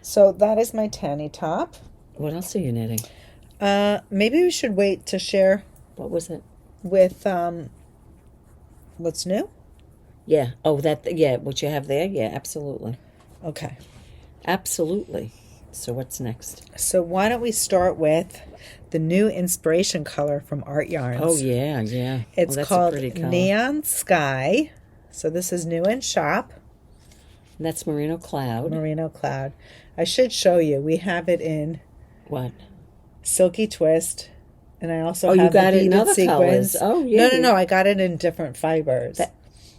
So that is my Tanne Top. What else are you knitting? Maybe we should wait to share. What was it? With what's new? Yeah. Oh, what you have there? Yeah, absolutely. Okay. Absolutely. So what's next? So why don't we start with the new inspiration color from Artyarns? Oh, yeah. It's called Neon Sky. So this is new in shop. And that's Merino Cloud. Merino Cloud. I should show you. We have it in... What? Silky Twist. And I also have you got the it in other sequins. Colors. Oh, yeah. No. I got it in different fibers.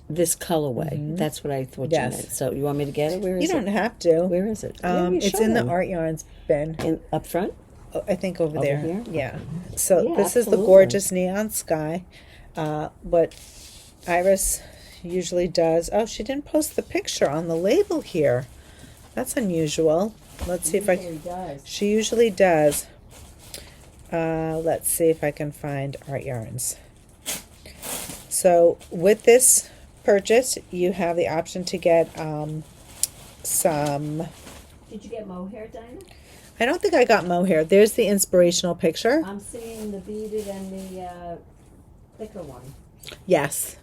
This colorway. Mm-hmm. That's what I thought you meant. So you want me to get it? Where is it? You don't have to. Where is it? It's in the Artyarns bin. Up front? Oh, I think over there. Here? Yeah. So this absolutely. is the gorgeous Neon Sky. What Iris usually does... Oh, she didn't post the picture on the label here. That's unusual. Let's see if She usually does. Let's see if I can find Artyarns. So with this purchase, you have the option to get some... Did you get mohair, Dina? I don't think I got mohair. There's the inspirational picture. I'm seeing the beaded and the thicker one. Yes.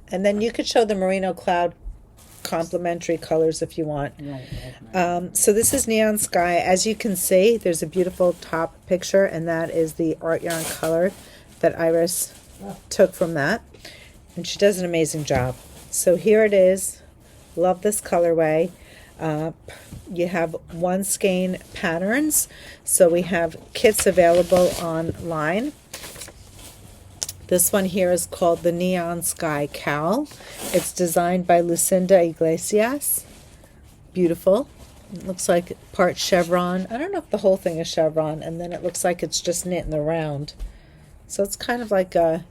And then you could show the Merino Cloud complementary colors if you want. So this is Neon Sky. As you can see, there's a beautiful top picture, and that is the art yarn color that Iris took from that. And she does an amazing job. So here it is. Love this colorway. You have one skein patterns. So we have kits available online. This one here is called the Neon Sky Cowl. It's designed by Lucinda Iglesias. Beautiful. It looks like part chevron. I don't know if the whole thing is chevron, and then it looks like it's just knit in the round. So it's kind of like a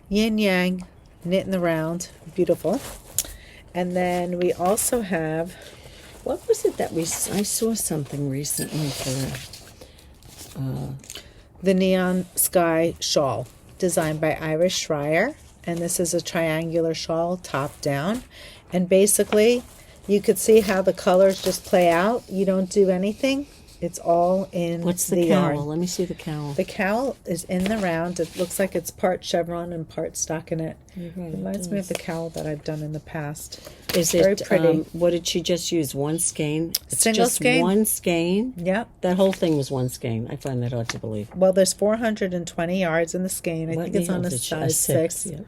yin-yang, knit in the round. Beautiful. And then we also have... What was it that I saw something recently for... the Neon Sky Shawl, designed by Iris Schreier. And this is a triangular shawl, top down. And basically, you could see how the colors just play out. You don't do anything. It's all in What's the the cowl? yarn. Let me see the cowl. The cowl is in the round. It looks like it's part chevron and part stockinette. Right, It reminds me of the cowl that I've done in the past. Is Very it pretty. What did she just use? One skein? It's Single just skein? one skein? Yep. That whole thing was one skein. I find that hard to believe. Well, there's 420 yards in the skein. I think it's on a size 6. Yeah.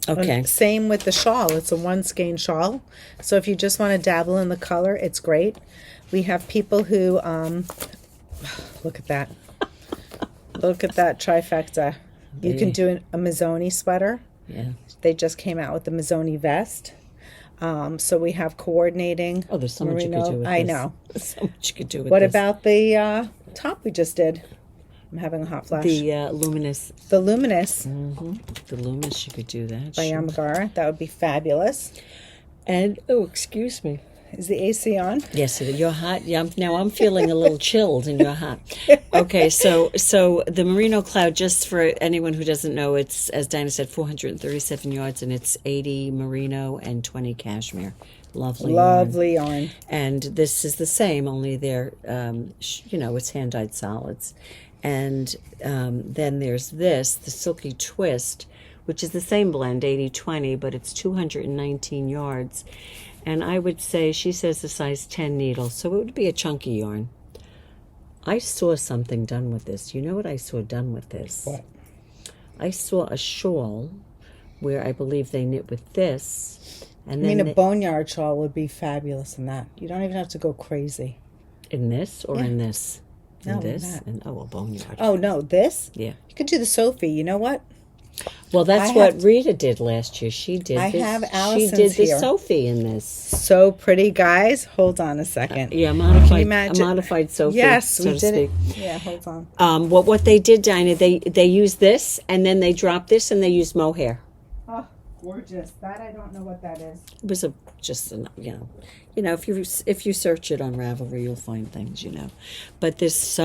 Okay. And same with the shawl. It's a one skein shawl. So if you just want to dabble in the color, it's great. We have people who, look at that. Look at that trifecta. You can do a Mazzoni sweater. Yeah. They just came out with the Mazzoni vest. So we have coordinating. Oh, there's so much you could do with this. I know. There's so much you could do with What this. about the top we just did? I'm having a hot flash. The Luminous. The Luminous The Luminous, you could do that. by sure. Yamagara. That would be fabulous. And, oh, excuse me. Is the AC on? Yes, you're hot. Yeah, now I'm feeling a little chilled, and you're hot. Okay, so the merino cloud, just for anyone who doesn't know, it's, as Dina said, 437 yards, and it's 80 merino and 20 cashmere. Lovely yarn. And this is the same, only they're, it's hand-dyed solids. And then there's this, the Silky Twist, which is the same blend, 80-20, but it's 219 yards. And I would say, she says the size 10 needle, so it would be a chunky yarn. I saw something done with this. You know what I saw done with this? What? I saw a shawl where I believe they knit with this. And I mean, then a boneyard shawl would be fabulous in that. You don't even have to go crazy. in this or in this? No, In in this? that. And, oh, a boneyard. Oh, no, this? Yeah. You could do the Sophie. You know what? Well, that's I what have- Rita did last year. She did I this. have She Allison's did the here. Sophie in this. So pretty, guys. Hold on a second. Yeah, Can you a imagine? modified Sophie, Yes, so we to did speak. it. Yeah, hold on. What they did, Dinah, they used this, and then they dropped this, and they used mohair. Oh, gorgeous. That, I don't know what that is. It was if you search it on Ravelry, you'll find things, But this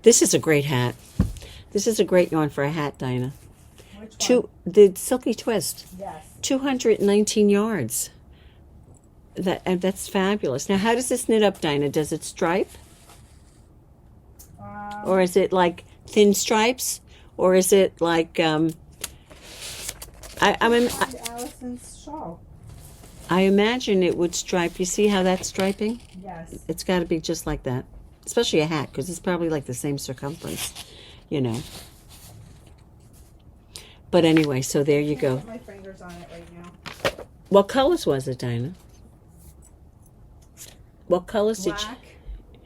is a great hat. This is a great yarn for a hat, Dinah. Which one? The Silky Twist, Yes. 219 yards. That's fabulous. Now, how does this knit up, Dinah? Does it stripe, or is it like thin stripes, or is it like Allison's shawl. I imagine it would stripe. You see how that's striping? Yes. It's got to be just like that, especially a hat, because it's probably like the same circumference, But anyway, so there you go. Put my fingers on it right now. What colors was it, Dinah? What colors did Black,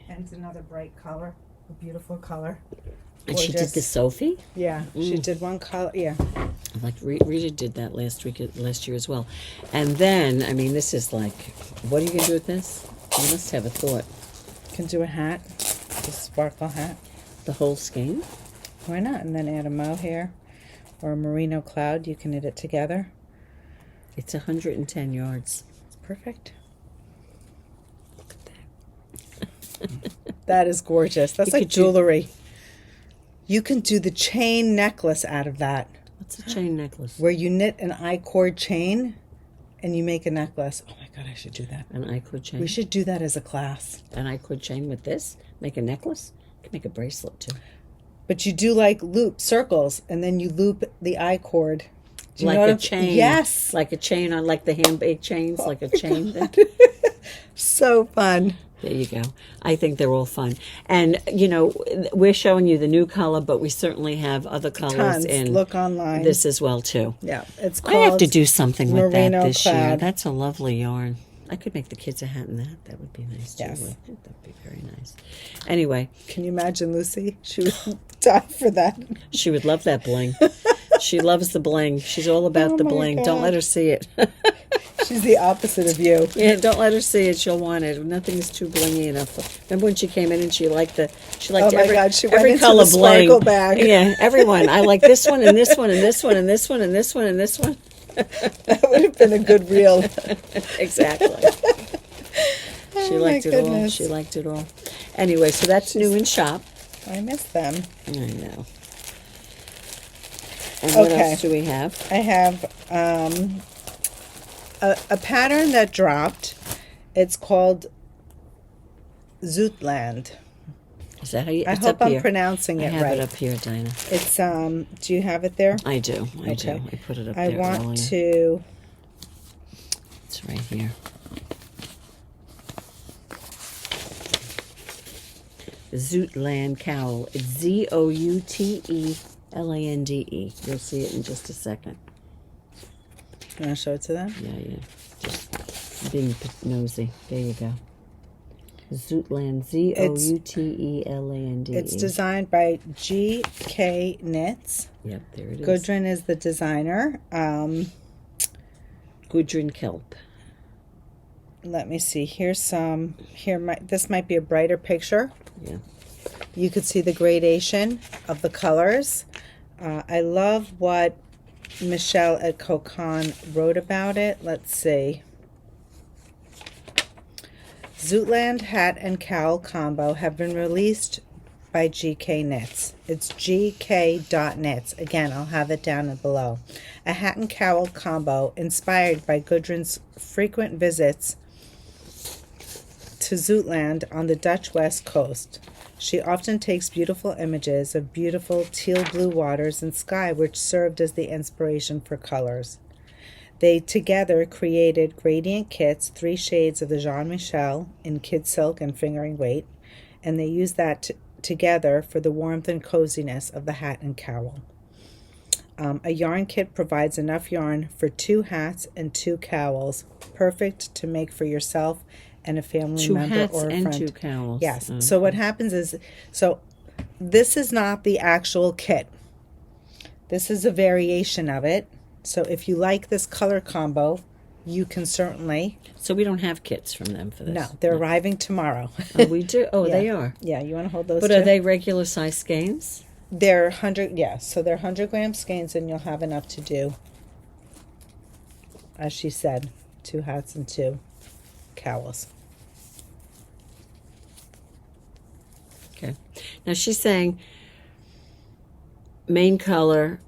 and it's another bright color, a beautiful color. And she did Gorgeous. the Sophie? Yeah, she did one color. Yeah. Like Rita did that last year as well. And then, this is like, what are you going to do with this? You must have a thought. Can do a hat, a sparkle hat. The whole skein? Why not? And then add a mohair or a merino cloud. You can knit it together. It's 110 yards. It's perfect. Look at that. That is gorgeous. That's You like could do- jewelry. You can do the chain necklace out of that, What's a chain necklace? where you knit an I-cord chain and you make a necklace. Oh my God, I should do that. An I-cord chain. We should do that as a class. An I-cord chain with this? Make a necklace? You can make a bracelet too. But you do like loop circles, and then you loop the I-cord Do you like know a chain. Yes. Like a chain on, like the handbag chains, like a chain. So fun. There you go. I think they're all fun. And, you know, we're showing you the new color, but we certainly have other colors Tons. in Look online. this as well, too. Yeah, it's called I have to do something with that Merino this year. Cloud. That's a lovely yarn. I could make the kids a hat in that. That would be nice, too. Yes. That would be very nice. Anyway. Can you imagine Lucy? She would die for that. She would love that bling. She loves the bling. She's all about the my bling. God. Don't let her see it. She's the opposite of you. Yeah, don't let her see it. She'll want it. Nothing is too blingy enough. Remember when she came in and she liked Oh my every, God, she went every into color the sparkle bling. bag. Yeah, everyone. I like this one and this one and this one and this one and this one and this one. That would have been a good reel. Exactly. She liked it all. goodness. She liked it all. Anyway, so that's new in shop. I miss them. I know. And what Okay. else do we have? I have a pattern that dropped. It's called Zootland. Is that how you? I It's hope up I'm here. pronouncing I it have right. it up here, Dina. It's do you have it there? I do. I do. Okay. I put it up I there want earlier. to It's right here. Zootland Cowl. It's Zoutelande. You'll see it in just a second. you want to show it to them? Yeah. Just being nosy. There you go. Zootland. Zoutelande. It's designed by GK Knits. Yep, there it is. Gudrun is the designer. Gudrun Kelp. Let me see. Here's some. This might be a brighter picture. Yeah. You could see the gradation of the colors. I love what Michelle at Kokan wrote about it. Let's see. Zootland Hat and Cowl combo have been released by GK Knits. It's gk.knits. Again, I'll have it down below. A hat and cowl combo inspired by Gudrun's frequent visits to Zootland on the Dutch west coast. She often takes beautiful images of beautiful teal blue waters and sky, which served as the inspiration for colors. They together created gradient kits, 3 shades of the Jean Michel in kid silk and fingering weight, and they used that together for the warmth and coziness of the hat and cowl. A yarn kit provides enough yarn for 2 hats and 2 cowls, perfect to make for yourself and a family 2 member hats or a and friend. 2 cowls. Yes. Okay. So what happens is, this is not the actual kit. This is a variation of it. So if you like this color combo, you can certainly. So we don't have kits from them for this? No, they're arriving tomorrow. Oh, we do? Oh, Yeah. they are. Yeah, you want to hold those But two? are they regular size skeins? They're 100, yeah. So they're 100-gram skeins, and you'll have enough to do, as she said, 2 hats and 2 cowls. Okay. Now she's saying main color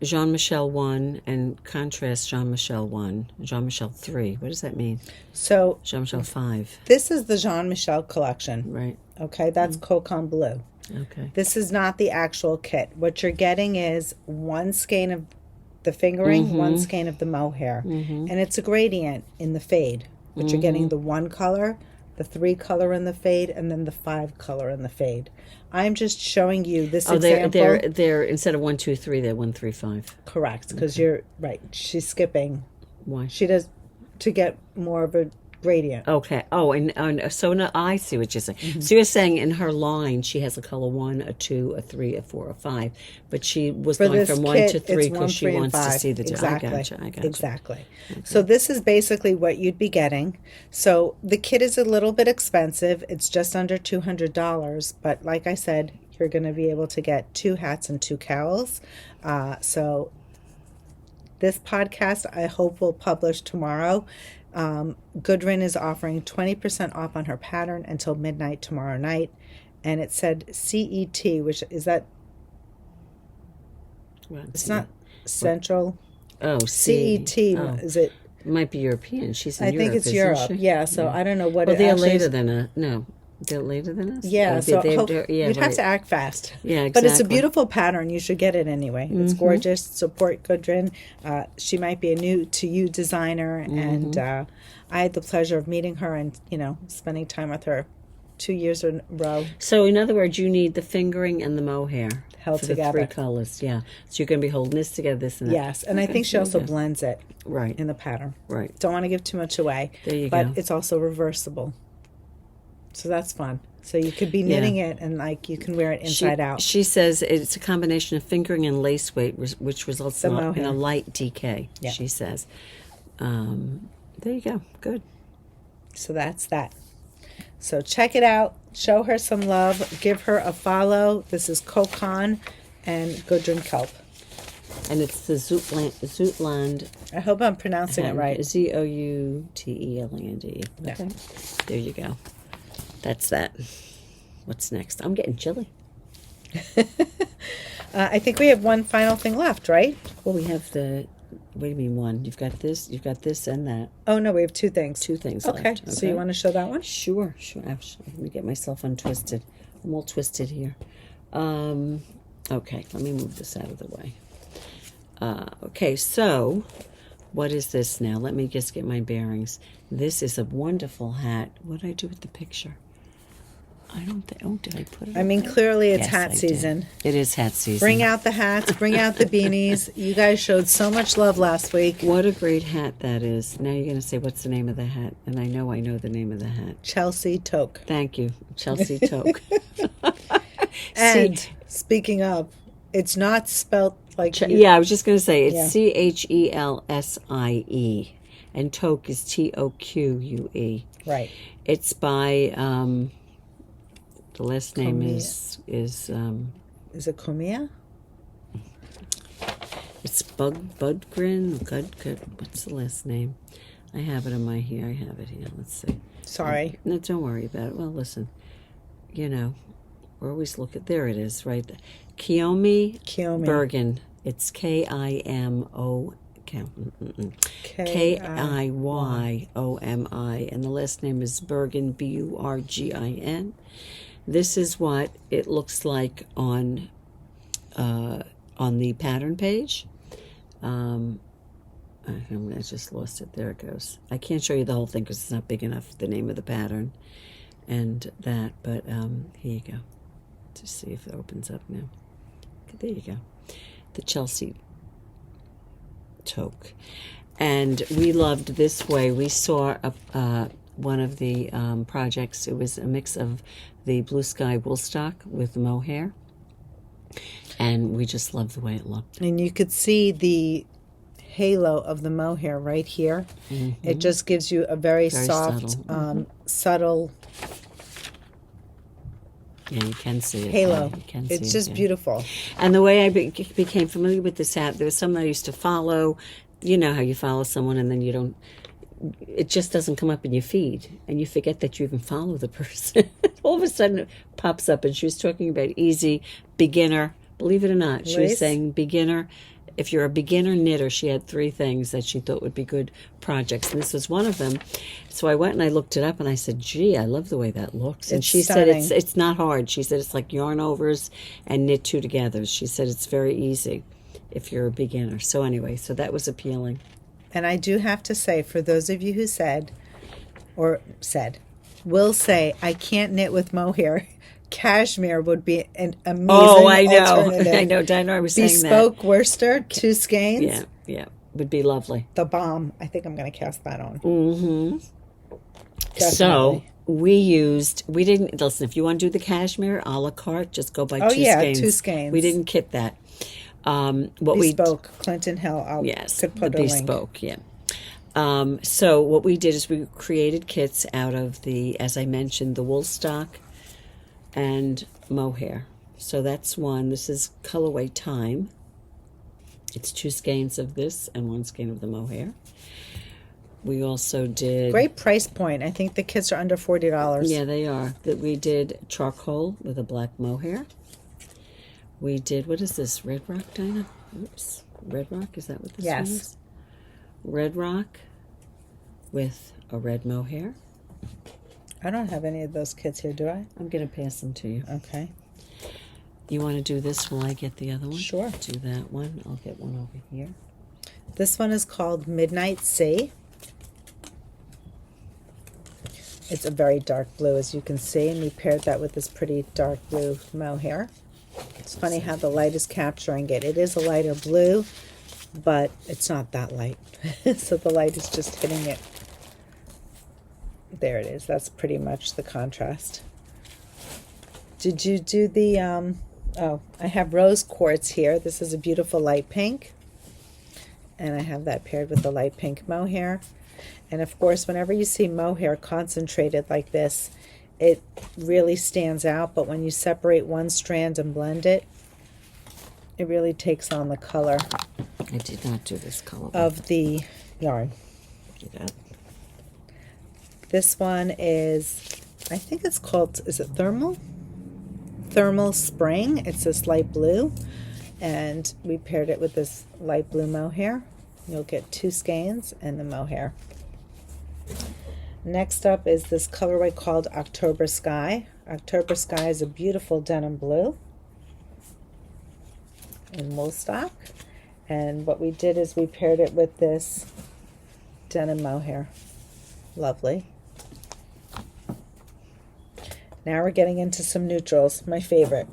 Jean Michel 1 and contrast Jean Michel 1, Jean Michel 3. What does that mean? So Jean Michel 5. this is the Jean Michel collection. Right. Okay, that's Cocan Bleu. Okay. This is not the actual kit. What you're getting is 1 skein of the fingering, 1 skein of the mohair. And it's a gradient in the fade. But you're getting the 1 color, the 3 color in the fade, and then the 5 color in the fade. I'm just showing you this example. They're instead of 1, 2, 3, they're 1, 3, 5. Correct, because you're right. She's skipping. Why? She does to get more of a gradient. Okay. Oh, and so now I see what you're saying. So you're saying in her line she has a color 1, a 2, a 3, a 4, a 5, but she was For going this from 1 kit, to 3 it's 1, because she 3, and wants to 5. see the. Exactly. I gotcha. Exactly. Okay. So this is basically what you'd be getting. So the kit is a little bit expensive. It's just under $200, but like I said, you're going to be able to get 2 hats and 2 cowls. So this podcast, I hope, will publish tomorrow. Gudrun is offering 20% off on her pattern until midnight tomorrow night. And it said CET, which is that, it's not Central. Oh, CET, is it? It might be European. She's in I Europe, think it's isn't Europe. she? Yeah, so I don't know what Well, it they're actually later is. than no. They're later than us? Yeah, Oh, so yeah, you'd have to act fast. Yeah, exactly. But it's a beautiful pattern. You should get it anyway. It's gorgeous. Support Gudrun. She might be a new to you designer, and I had the pleasure of meeting her and, spending time with her 2 years in a row. So, in other words, you need the fingering and the mohair Held for together. the 3 colors. Yeah. So you're going to be holding this together, this and that. Yes, and I think she also blends it Right. in the pattern. Right. Don't want to give too much away. There you but go. it's also reversible. So that's fun. So you could be knitting it and you can wear it inside out. She says it's a combination of fingering and lace weight, which results in a light DK, she says. There you go. Good. So that's that. So check it out. Show her some love. Give her a follow. This is Kokon and Gudrun Kelp. And it's the Zoutland. I hope I'm pronouncing it right. Zouteland. Yeah. Okay. There you go. That's that. What's next? I'm getting chilly. I think we have one final thing left, right? Well, we have the... What do you mean one? You've got this, and that. Oh, no, we have 2 things. 2 things Okay, left. so you want to show that one? Sure. Actually, let me get myself untwisted. I'm all twisted here. Okay, let me move this out of the way. Okay, so what is this now? Let me just get my bearings. This is a wonderful hat. What did I do with the picture? I don't think... Oh, did I put it I mean, there? clearly it's Yes, hat I season. did. It is hat season. Bring out the hats. Bring out the beanies. You guys showed so much love last week. What a great hat that is. Now you're going to say, what's the name of the hat? And I know the name of the hat. Chelsea Toque. Thank you. Chelsea Toque. And speaking of, it's not spelt like... Yeah, I was just going to say, it's Chelsie. And Toque is Toque. Right. It's by... the last name is Is it Comia? It's Budgren. What's the last name? I have it on my here. I have it here. Let's see. Sorry. No, don't worry about it. Well, listen. We're always looking. There it is, right there. Kiyomi Bergen. It's Kimo. Kiyyomi, and the last name is Bergen, Burgin. This is what it looks like on the pattern page. I just lost it. There it goes. I can't show you the whole thing because it's not big enough, the name of the pattern and that, but here you go. Just see if it opens up now. There you go. The Chelsea Toque. And we loved this way. We saw one of the projects. It was a mix of the Blue Sky wool stock with mohair, and we just loved the way it looked. And you could see the halo of the mohair right here. Mm-hmm. It just gives you a very soft, subtle yeah, you can see it. halo. Yeah, you can it's see just beautiful. And the way I became familiar with this hat, there was someone I used to follow. You know how you follow someone and then you don't, it just doesn't come up in your feed and you forget that you even follow the person. All of a sudden it pops up, and she was talking about easy, beginner. Believe it or not, she was saying beginner. If you're a beginner knitter, she had 3 things that she thought would be good projects, and this was one of them. So I went and I looked it up, and I said, gee, I love the way that looks. And she said it's not hard. She said it's like yarn overs and knit 2 together. She said it's very easy if you're a beginner. So anyway, so that was appealing. And I do have to say, for those of you who will say, I can't knit with mohair, cashmere would be an amazing alternative. I know, Dina was saying that. Bespoke Worcester, 2 skeins. Yeah, would be lovely. The bomb. I think I'm going to cast that on. Mm-hmm. Definitely. So we didn't, listen, if you want to do the cashmere a la carte, just go by 2 skeins. 2 skeins. We didn't kit that. Bespoke, Clinton Hill. Could put the Bespoke, link. Yeah. So what we did is we created kits out of as I mentioned, the wool stock and mohair. So that's one. This is colorway Time. It's 2 skeins of this and 1 skein of the mohair. We also did... Great price point. I think the kits are under $40. Yeah, they are. That we did charcoal with a black mohair. We did, what is this, Red Rock, Dina? Oops. Red Rock, is that what this one is? Red Rock with a red mohair. I don't have any of those kits here, do I? I'm going to pass them to you. Okay. You want to do this while I get the other one? Sure. Do that one. I'll get one over here. This one is called Midnight Sea. It's a very dark blue, as you can see, and we paired that with this pretty dark blue mohair. It's funny how the light is capturing it. It is a lighter blue, but it's not that light. So the light is just hitting it. There it is. That's pretty much the contrast. Did you do the, oh, I have rose quartz here. This is a beautiful light pink. And I have that paired with the light pink mohair. And of course, whenever you see mohair concentrated like this, it really stands out. But when you separate one strand and blend it, it really takes on the color. I did not do this color Of the yarn. Do that. This one is, I think it's called, is it Thermal? Thermal Spring. It's this light blue. And we paired it with this light blue mohair. You'll get 2 skeins and the mohair. Next up is this colorway called October Sky. October Sky is a beautiful denim blue in wool stock. And what we did is we paired it with this denim mohair. Lovely. Now we're getting into some neutrals, my favorite.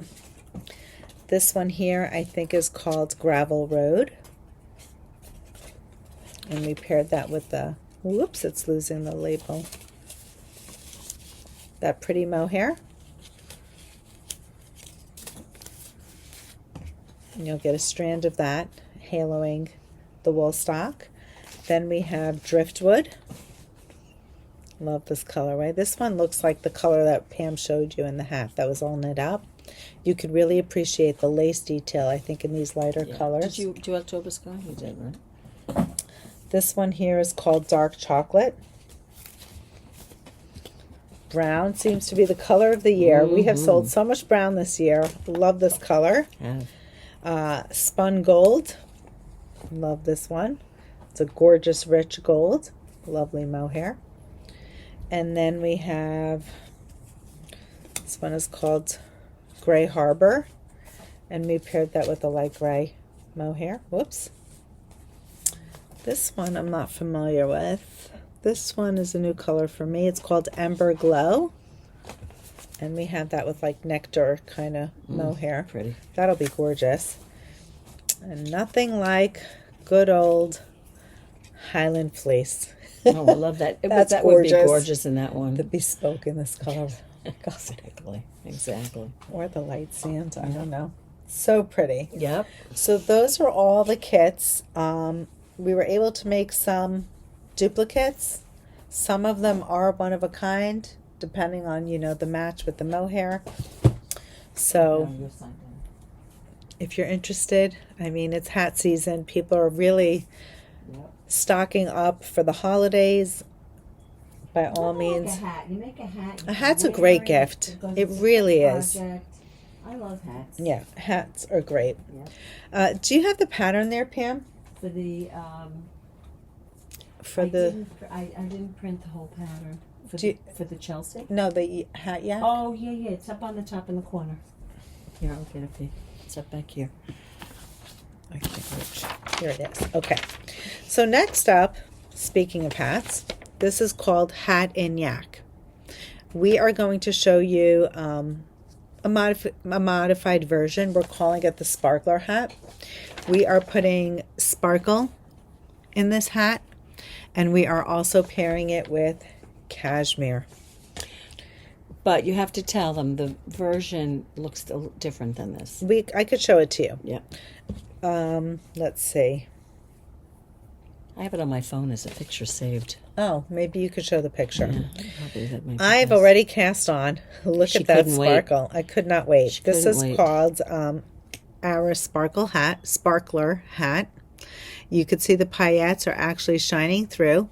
This one here I think is called Gravel Road. And we paired that with the, whoops, it's losing the label. That pretty mohair. And you'll get a strand of that haloing the wool stock. Then we have Driftwood. Love this colorway. This one looks like the color that Pam showed you in the hat that was all knit up. You could really appreciate the lace detail, I think, in these lighter colors. Did you do October Sky? You did, right? This one here is called Dark Chocolate. Brown seems to be the color of the year. We have sold so much brown this year. Love this color. Spun Gold. Love this one. It's a gorgeous rich gold. Lovely mohair. And then we have, this one is called Gray Harbor. And we paired that with a light gray mohair. Whoops. This one I'm not familiar with. This one is a new color for me. It's called Ember Glow. And we have that with like nectar kind of mohair. Pretty. That'll be gorgeous. And nothing like good old Highland fleece. Oh, I love that. That's that gorgeous. would be gorgeous in that one. The bespoke in this color. Exactly. Or the light sand. I don't know. So pretty. Yep. So those are all the kits. We were able to make some duplicates. Some of them are one of a kind, depending on, you know, the match with the mohair. So if you're interested, I mean, it's hat season. People are really stocking up for the holidays. By all means. You make a hat. A hat's a great gift. It really is. I love hats. Yeah, hats are great. Do you have the pattern there, Pam? For the I didn't print the whole pattern for the Chelsea. No, the hat yet? Oh yeah, it's up on the top in the corner. Here, I'll get it. It's up back here. I can't reach. Here it is. Okay. So next up, speaking of hats, this is called Hat in Yak. We are going to show you a modified version. We're calling it the Sparkler hat. We are putting sparkle in this hat, and we are also pairing it with cashmere. But you have to tell them the version looks a little different than this. I could show it to you. Yeah. Let's see. I have it on my phone as a picture saved. Oh, maybe you could show the picture. Yeah, probably that might be I've best. already cast on. Look She at that couldn't wait. sparkle. I could not wait. She This couldn't is wait. called our sparkler hat. You could see the paillettes are actually shining through.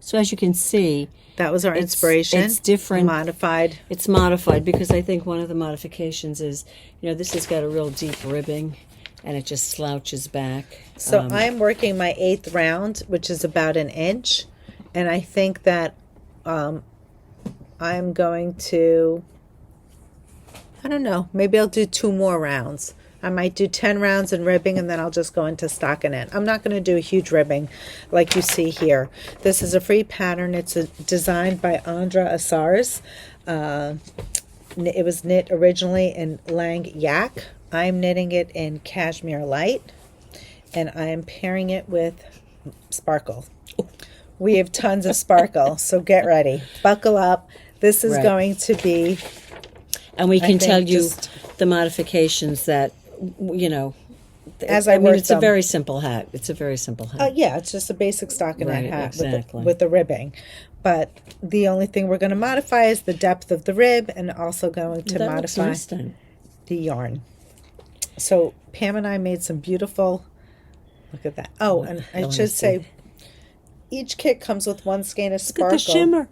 So as you can see, That was our It's- inspiration. it's different. Modified. it's modified because I think one of the modifications is, this has got a real deep ribbing and it just slouches back. So I'm working my 8th round, which is about an inch. And I think that I'm going to, I don't know, maybe I'll do 2 more rounds. I might do 10 rounds in ribbing, and then I'll just go into stockinette. I'm not going to do a huge ribbing like you see here. This is a free pattern. It's designed by Andra Asars. It was knit originally in Lang Yak. I'm knitting it in Cashmere Light, and I am pairing it with sparkle. We have tons of sparkle, so get ready. Buckle up. This is going to be... And we can tell you the modifications that, you know, as I mean, it's a very simple hat. It's a very simple hat. Yeah, it's just a basic stockinette hat exactly. with the ribbing. But the only thing we're going to modify is the depth of the rib, and also going to modify the yarn. So Pam and I made some beautiful, look at that. Oh, and I should say, each kit comes with 1 skein of sparkle. Look at the shimmer.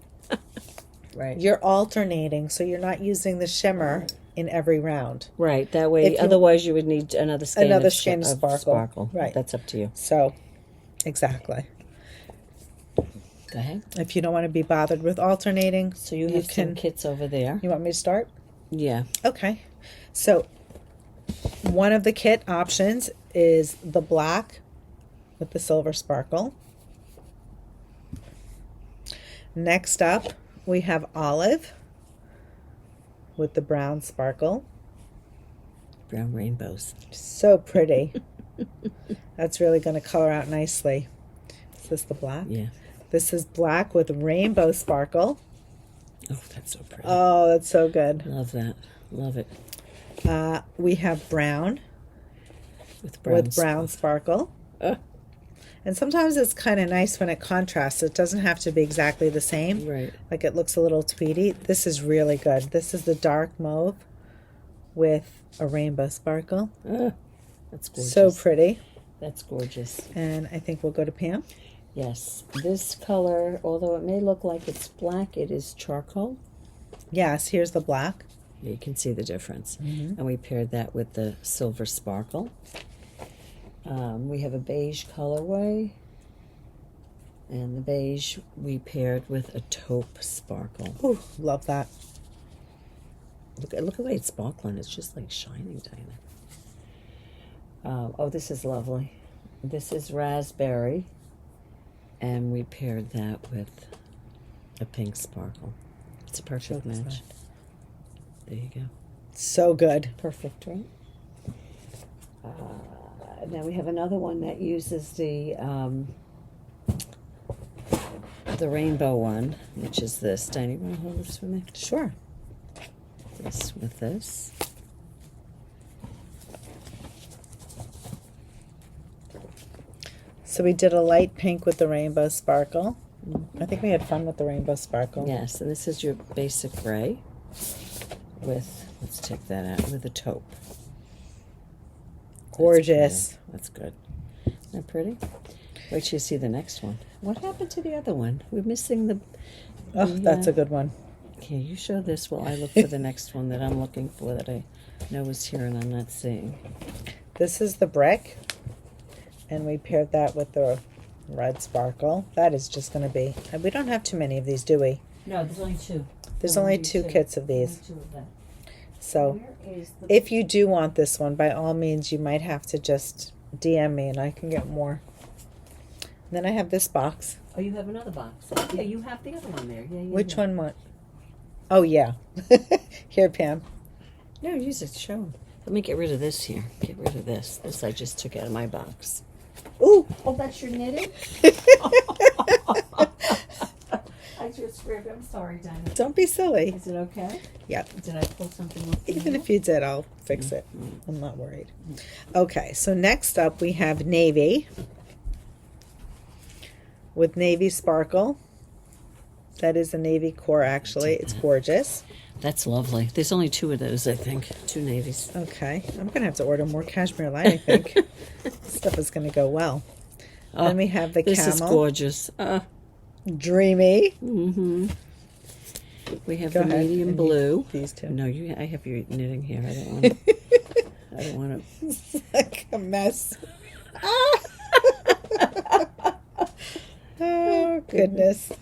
Right. You're alternating, so you're not using the shimmer in every round. Right. That way, otherwise you would need another skein of sparkle. Right. That's up to you. So, exactly. Go ahead. If you don't want to be bothered with alternating. So you have some kits over there. You want me to start? Yeah. Okay. So, one of the kit options is the black with the silver sparkle. Next up, we have olive with the brown sparkle. Brown rainbows. So pretty. That's really going to color out nicely. Is this the black? Yeah. This is black with rainbow sparkle. Oh, that's so pretty. Oh, that's so good. Love that. Love it. We have brown with brown sparkle. And sometimes it's kind of nice when it contrasts. It doesn't have to be exactly the same. Right. Like it looks a little tweedy. This is really good. This is the dark mauve with a rainbow sparkle. That's gorgeous. So pretty. That's gorgeous. And I think we'll go to Pam. Yes. This color, although it may look like it's black, it is charcoal. Yes, here's the black. You can see the difference. Mm-hmm. And we paired that with the silver sparkle. We have a beige colorway, and the beige we paired with a taupe sparkle. Ooh, love that. Look at the way it's sparkling. It's just like shining, Dina. Oh, this is lovely. This is raspberry, and we paired that with a pink sparkle. It's a perfect match. There you go. So good. Perfect, right? Now we have another one that uses the rainbow one, which is this. Dina, you want to hold this for me? Sure. This with this. So we did a light pink with the rainbow sparkle. I think we had fun with the rainbow sparkle. Yes, and this is your basic gray with, let's take that out, with a taupe. Gorgeous. That's good. Isn't that pretty? Wait till you see the next one. What happened to the other one? We're missing the... Oh, that's a good one. Okay, you show this while I look for the next one that I'm looking for that I know is here and I'm not seeing. This is the brick, and we paired that with the red sparkle. That is just going to be... We don't have too many of these, do we? No, there's only 2. There's only 2 kits of these. Only 2 of them. So if you do want this one, by all means, you might have to just DM me and I can get more. And then I have this box. Oh, you have another box. Yeah, you have the other one there. Yeah, yeah. Which one? What? Oh, yeah. Here, Pam. No, use it. Show them. Let me get rid of this here. Get rid of this. This I just took out of my box. Ooh. Oh, that's your knitting? I just ripped. I'm sorry, Dina. Don't be silly. Is it okay? Yep. Did I pull something off? Even if you did, I'll fix it. I'm not worried. Okay, so next up we have navy with navy sparkle. That is a navy core, actually. It's gorgeous. That's lovely. There's only 2 of those, I think. 2 navies. Okay. I'm going to have to order more cashmere light, I think. Stuff is going to go well. Then we have the this camel. This is gorgeous. Dreamy. Mm-hmm. We have Go the ahead. medium blue. These 2. No, I have your knitting here. I don't want to. I don't want to. It's like a mess. Oh, goodness.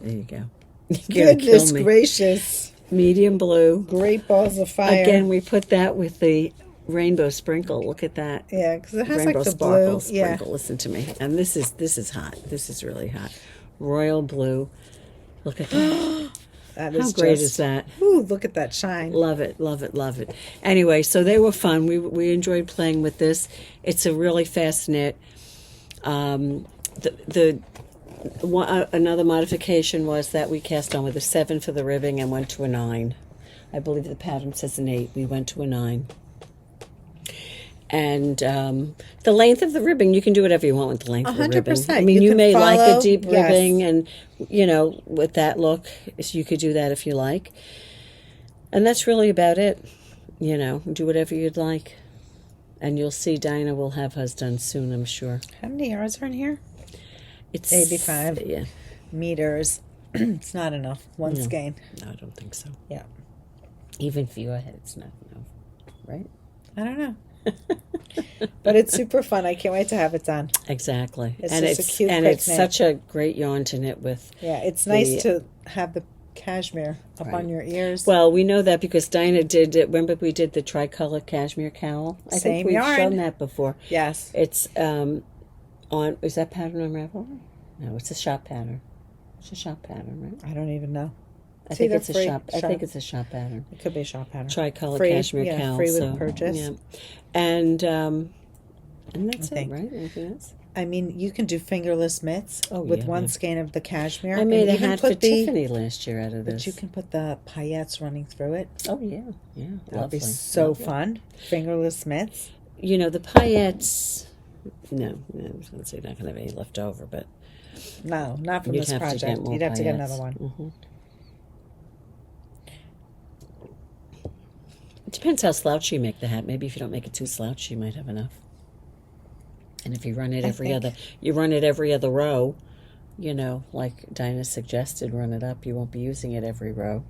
There you go. You're gonna Goodness kill me. gracious. Medium blue. Great balls of fire. Again, we put that with the rainbow sprinkle. Look at that. Yeah, because it has Rainbow like the sparkle blue. Yeah. sprinkle. Listen to me. And this is hot. This is really hot. Royal blue. Look at that. That is How great just- is that? Ooh, look at that shine. Love it, love it, love it. Anyway, so they were fun. We enjoyed playing with this. It's a really fast knit. Another modification was that we cast on with a 7 for the ribbing and went to a 9. I believe the pattern says an 8. We went to a 9. And the length of the ribbing, you can do whatever you want with the length of the ribbing. 100%. I mean, You you can may like follow- a deep yes. ribbing, and with that look, you could do that if you like. And that's really about it. Do whatever you'd like. And you'll see Dina will have hers done soon, I'm sure. How many yards are in here? It's 85 Yeah. meters. It's not enough. One skein. No, I don't think so. Yeah. Even for your head, it's not enough, right? I don't know. But it's super fun. I can't wait to have it done. Exactly. It's and just a it's cute, and quick it's knit. such a great yarn to knit with. Yeah, it's nice to have the cashmere up Right. on your ears. Well, we know that because Dina did it. Remember we did the tricolor cashmere cowl? I Same think we've yarn. shown that before. Yes. It's is that pattern on Ravelry? No, it's a shop pattern. It's a shop pattern, right? I don't even know. I think either it's a free- shop. I shop. think it's a shop pattern. It could be a shop pattern. Tricolor Free, cashmere yeah, cowl. free with so, purchase. Yeah. And that's I it, think. right? Anything else? I mean, you can do fingerless mitts Oh, with yeah, one yeah. skein of the cashmere. I made and a even hat for put the, Tiffany last year out of this. But you can put the paillettes running through it. Oh yeah, yeah. That would be lovely. so Lovely. fun. Fingerless mitts. The paillettes. No, I was going to say not going to have any left over, but No, not from you'd this have to project. get more You'd have to get paillettes. another one. Mhm. It depends how slouchy you make the hat. Maybe if you don't make it too slouchy, you might have enough. And if you run it every other row, like Dinah suggested, run it up. You won't be using it every row.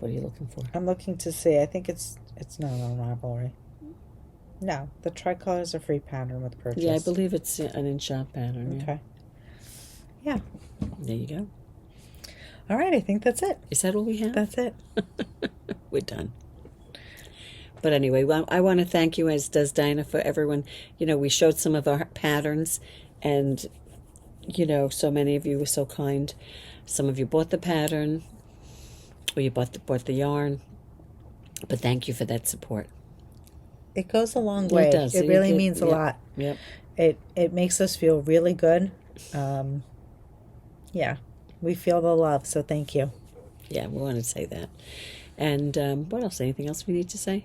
What are you looking for? I'm looking to see. I think it's not on Ravelry. No, the tricolor is a free pattern with purchase. Yeah, I believe it's an in-shop pattern. Yeah. Okay. Yeah. There you go. All right. I think that's it. Is that all we have? That's it. We're done. But anyway, I want to thank you, as does Dinah, for everyone. We showed some of our patterns, and, so many of you were so kind. Some of you bought the pattern, or you bought the yarn. But thank you for that support. It goes a long way. It does. It really means a Yep. lot. Yep. It makes us feel really good. Yeah, we feel the love. So thank you. Yeah, we want to say that. And what else? Anything else we need to say?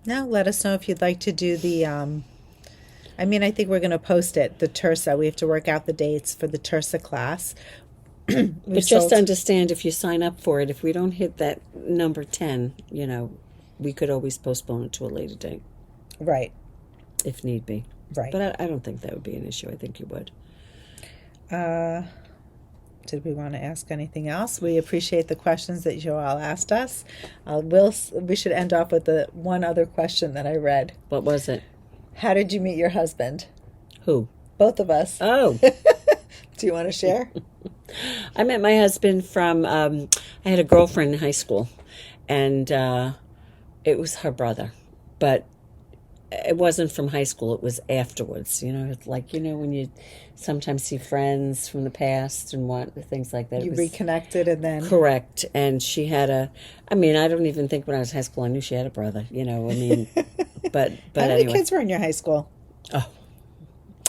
Now let us know if you'd like to do the. I think we're going to post it. The Tersa. We have to work out the dates for the Tersa class. But just understand, if you sign up for it, if we don't hit that number 10, we could always postpone it to a later date. Right. If need be. Right. But I don't think that would be an issue. I think you would. Did we want to ask anything else? We appreciate the questions that you all asked us. We should end off with the one other question that I read. What was it? How did you meet your husband? Who? Both of us. Oh. Do you want to share? I met my husband from, I had a girlfriend in high school, and it was her brother. But it wasn't from high school. It was afterwards. It's like, when you sometimes see friends from the past and things like that. You reconnected and then... Correct. And she had I don't even think when I was in high school I knew she had a brother, but How many anyway. kids were in your high school? Oh.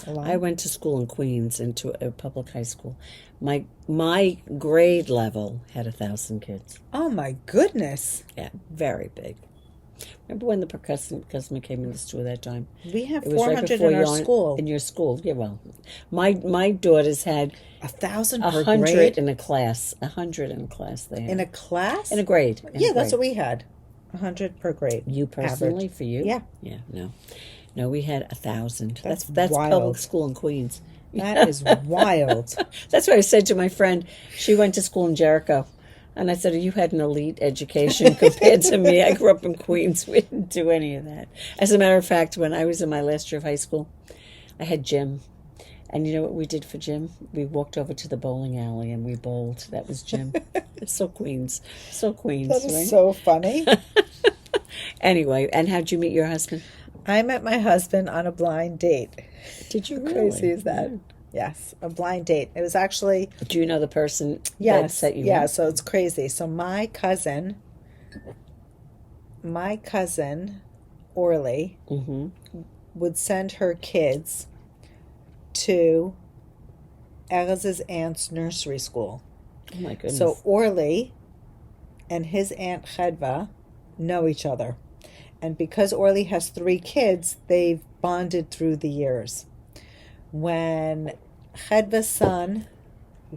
A lot? I went to school in Queens, into a public high school. My grade level had 1,000 kids. Oh my goodness. Yeah, very big. Remember when the percussive came in the store that time? We have It was 400 before in our yarn- school. In your school, yeah. Well, my daughters had 1,000 per 100 grade? in a class. 100 in a class. They had. In a class? In a grade. Yeah, that's what we had. 100 per grade. You personally, Average. for you? Yeah. Yeah. No, we had 1,000. That's That's wild. public school in Queens. That is wild. That's what I said to my friend. She went to school in Jericho. And I said, you had an elite education compared to me. I grew up in Queens. We didn't do any of that. As a matter of fact, when I was in my last year of high school, I had gym. And you know what we did for Jim? We walked over to the bowling alley and we bowled. That was Jim. So Queens. So Queens, That is right? so funny. Anyway, and how'd you meet your husband? I met my husband on a blind date. Did you How really? crazy is that? Yes, a blind date. It was actually... Do you know the person that Yes, set you yeah, up? so it's crazy. So my cousin, Orly, Mm-hmm. would send her kids to Erez's aunt's nursery school. Oh, my goodness. So Orly and his aunt Chedva know each other. And because Orly has 3 kids, they've bonded through the years. When Chedva's son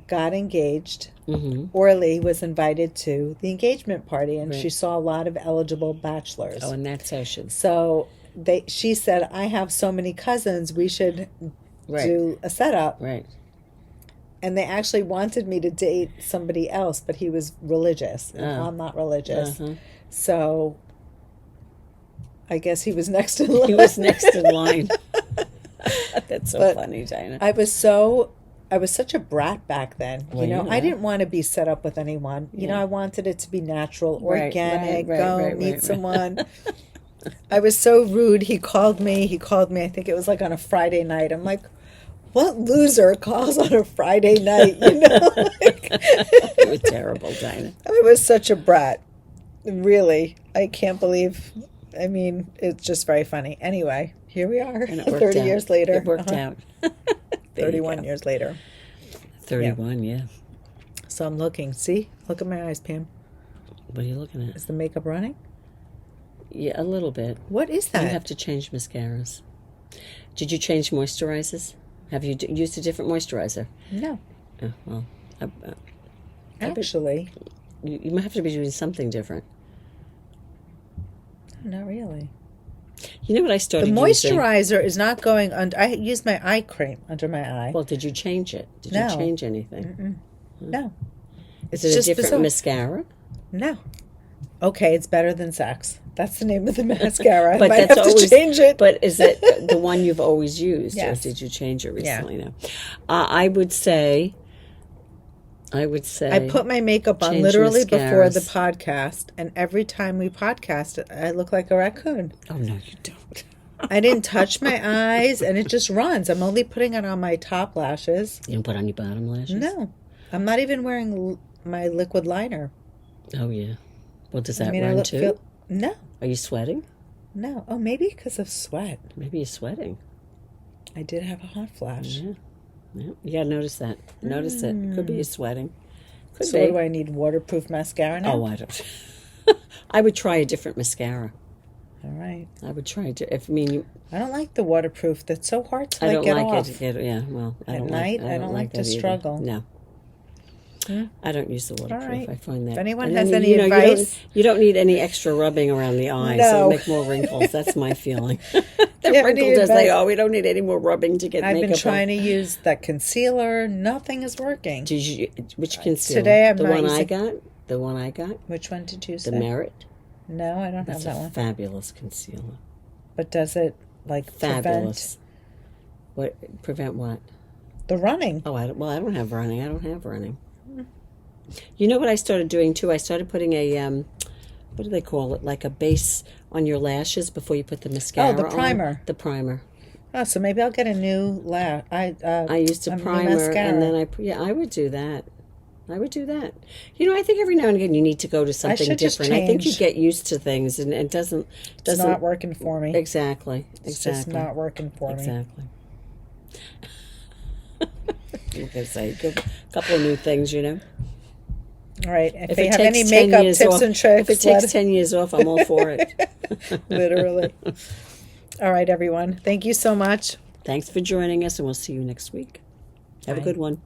got engaged, Mm-hmm. Orly was invited to the engagement party, and Right. she saw a lot of eligible bachelors. Oh, and that's how she... So she said, I have so many cousins, we should Right. do a setup. Right. And they actually wanted me to date somebody else, but he was religious, and Oh. I'm not religious. Uh-huh. So I guess he was next in line. He was next in line. That's so But funny, Dina. I was such a brat back then. Well, I yeah. didn't want to be set up with anyone. Yeah. I wanted it to be natural, Right, organic, right, go right, meet right. someone. I was so rude. He called me, I think it was like on a Friday night. I'm like, what loser calls on a Friday night? You were terrible, Dina. I was such a brat. Really. I can't believe. I mean, it's just very funny. Anyway, here we are, And it worked 30 out. years later. It worked out. There you 31 go. years later. 31, yeah. So I'm looking. See? Look at my eyes, Pam. What are you looking at? Is the makeup running? Yeah, a little bit. What is that? You have to change mascaras. Did you change moisturizers? Have you used a different moisturizer? No. Oh, well, Actually, you might have to be doing something different. not really. You know what I The started using? moisturizer is not going under. I use my eye cream under my eye. Well, did you change it? Did No. you change anything? No. Is it a different bizarre. mascara? No. Okay, it's better than sex. That's the name of the mascara. I But might that's have always to change it. But is it the one you've always used, Yes. or did you change it Yeah. recently? No. I would say. I put my makeup on change literally before the mascaras. podcast, and every time we podcast, I look like a raccoon. Oh no, you don't. I didn't touch my eyes, and it just runs. I'm only putting it on my top lashes. You don't put on your bottom lashes? No, I'm not even wearing my liquid liner. Oh yeah. Well, does that I run look, too? no, Are you sweating? no. Oh, maybe because of sweat. Maybe you're sweating. I did have a hot flash. Yeah. Yeah. You gotta notice that. Notice it. Could be you sweating. Could So be. what do I need? Waterproof mascara now? Oh, I don't. I would try a different mascara. All right. I would try to. If I mean, you, I don't like the waterproof. That's so hard to I don't get like off. it. Yeah. Well, I At don't night, like. I don't like to that either. struggle. No. I don't use the waterproof. right. I find that. If anyone and has then, any advice- you don't need any extra rubbing around the eyes. No. It'll make more wrinkles. That's my feeling. The have any wrinkle does. advice? We don't need any more rubbing to get I've makeup been trying on. to use that concealer. Nothing is working. Did you? Which concealer? Today I'm the not one I using- got. The one I got. Which one did you The say? Merit. No, I don't That's have a that one. fabulous concealer. But does it Fabulous. Prevent what? the running? Oh, I don't have running. I don't have running. You know what I started doing too? I started putting a what do they call it? Like a base on your lashes before you put the mascara. the primer. On. The primer. Oh, so maybe I'll get a new I used a new primer, mascara. and then I would do that. I would do that. I think every now and again you need to go to something should just different. I think you change. get used to things, and it doesn't It's not working for me. exactly. It's just not working for me. Exactly. Like I say, a couple of new things, All right. If If they it have takes any 10 makeup years tips off, and tricks, if it takes 10 years off, I'm all for it. literally. All right, everyone. Thank you so much. Thanks for joining us, and we'll see you next week. Have Bye. a good one.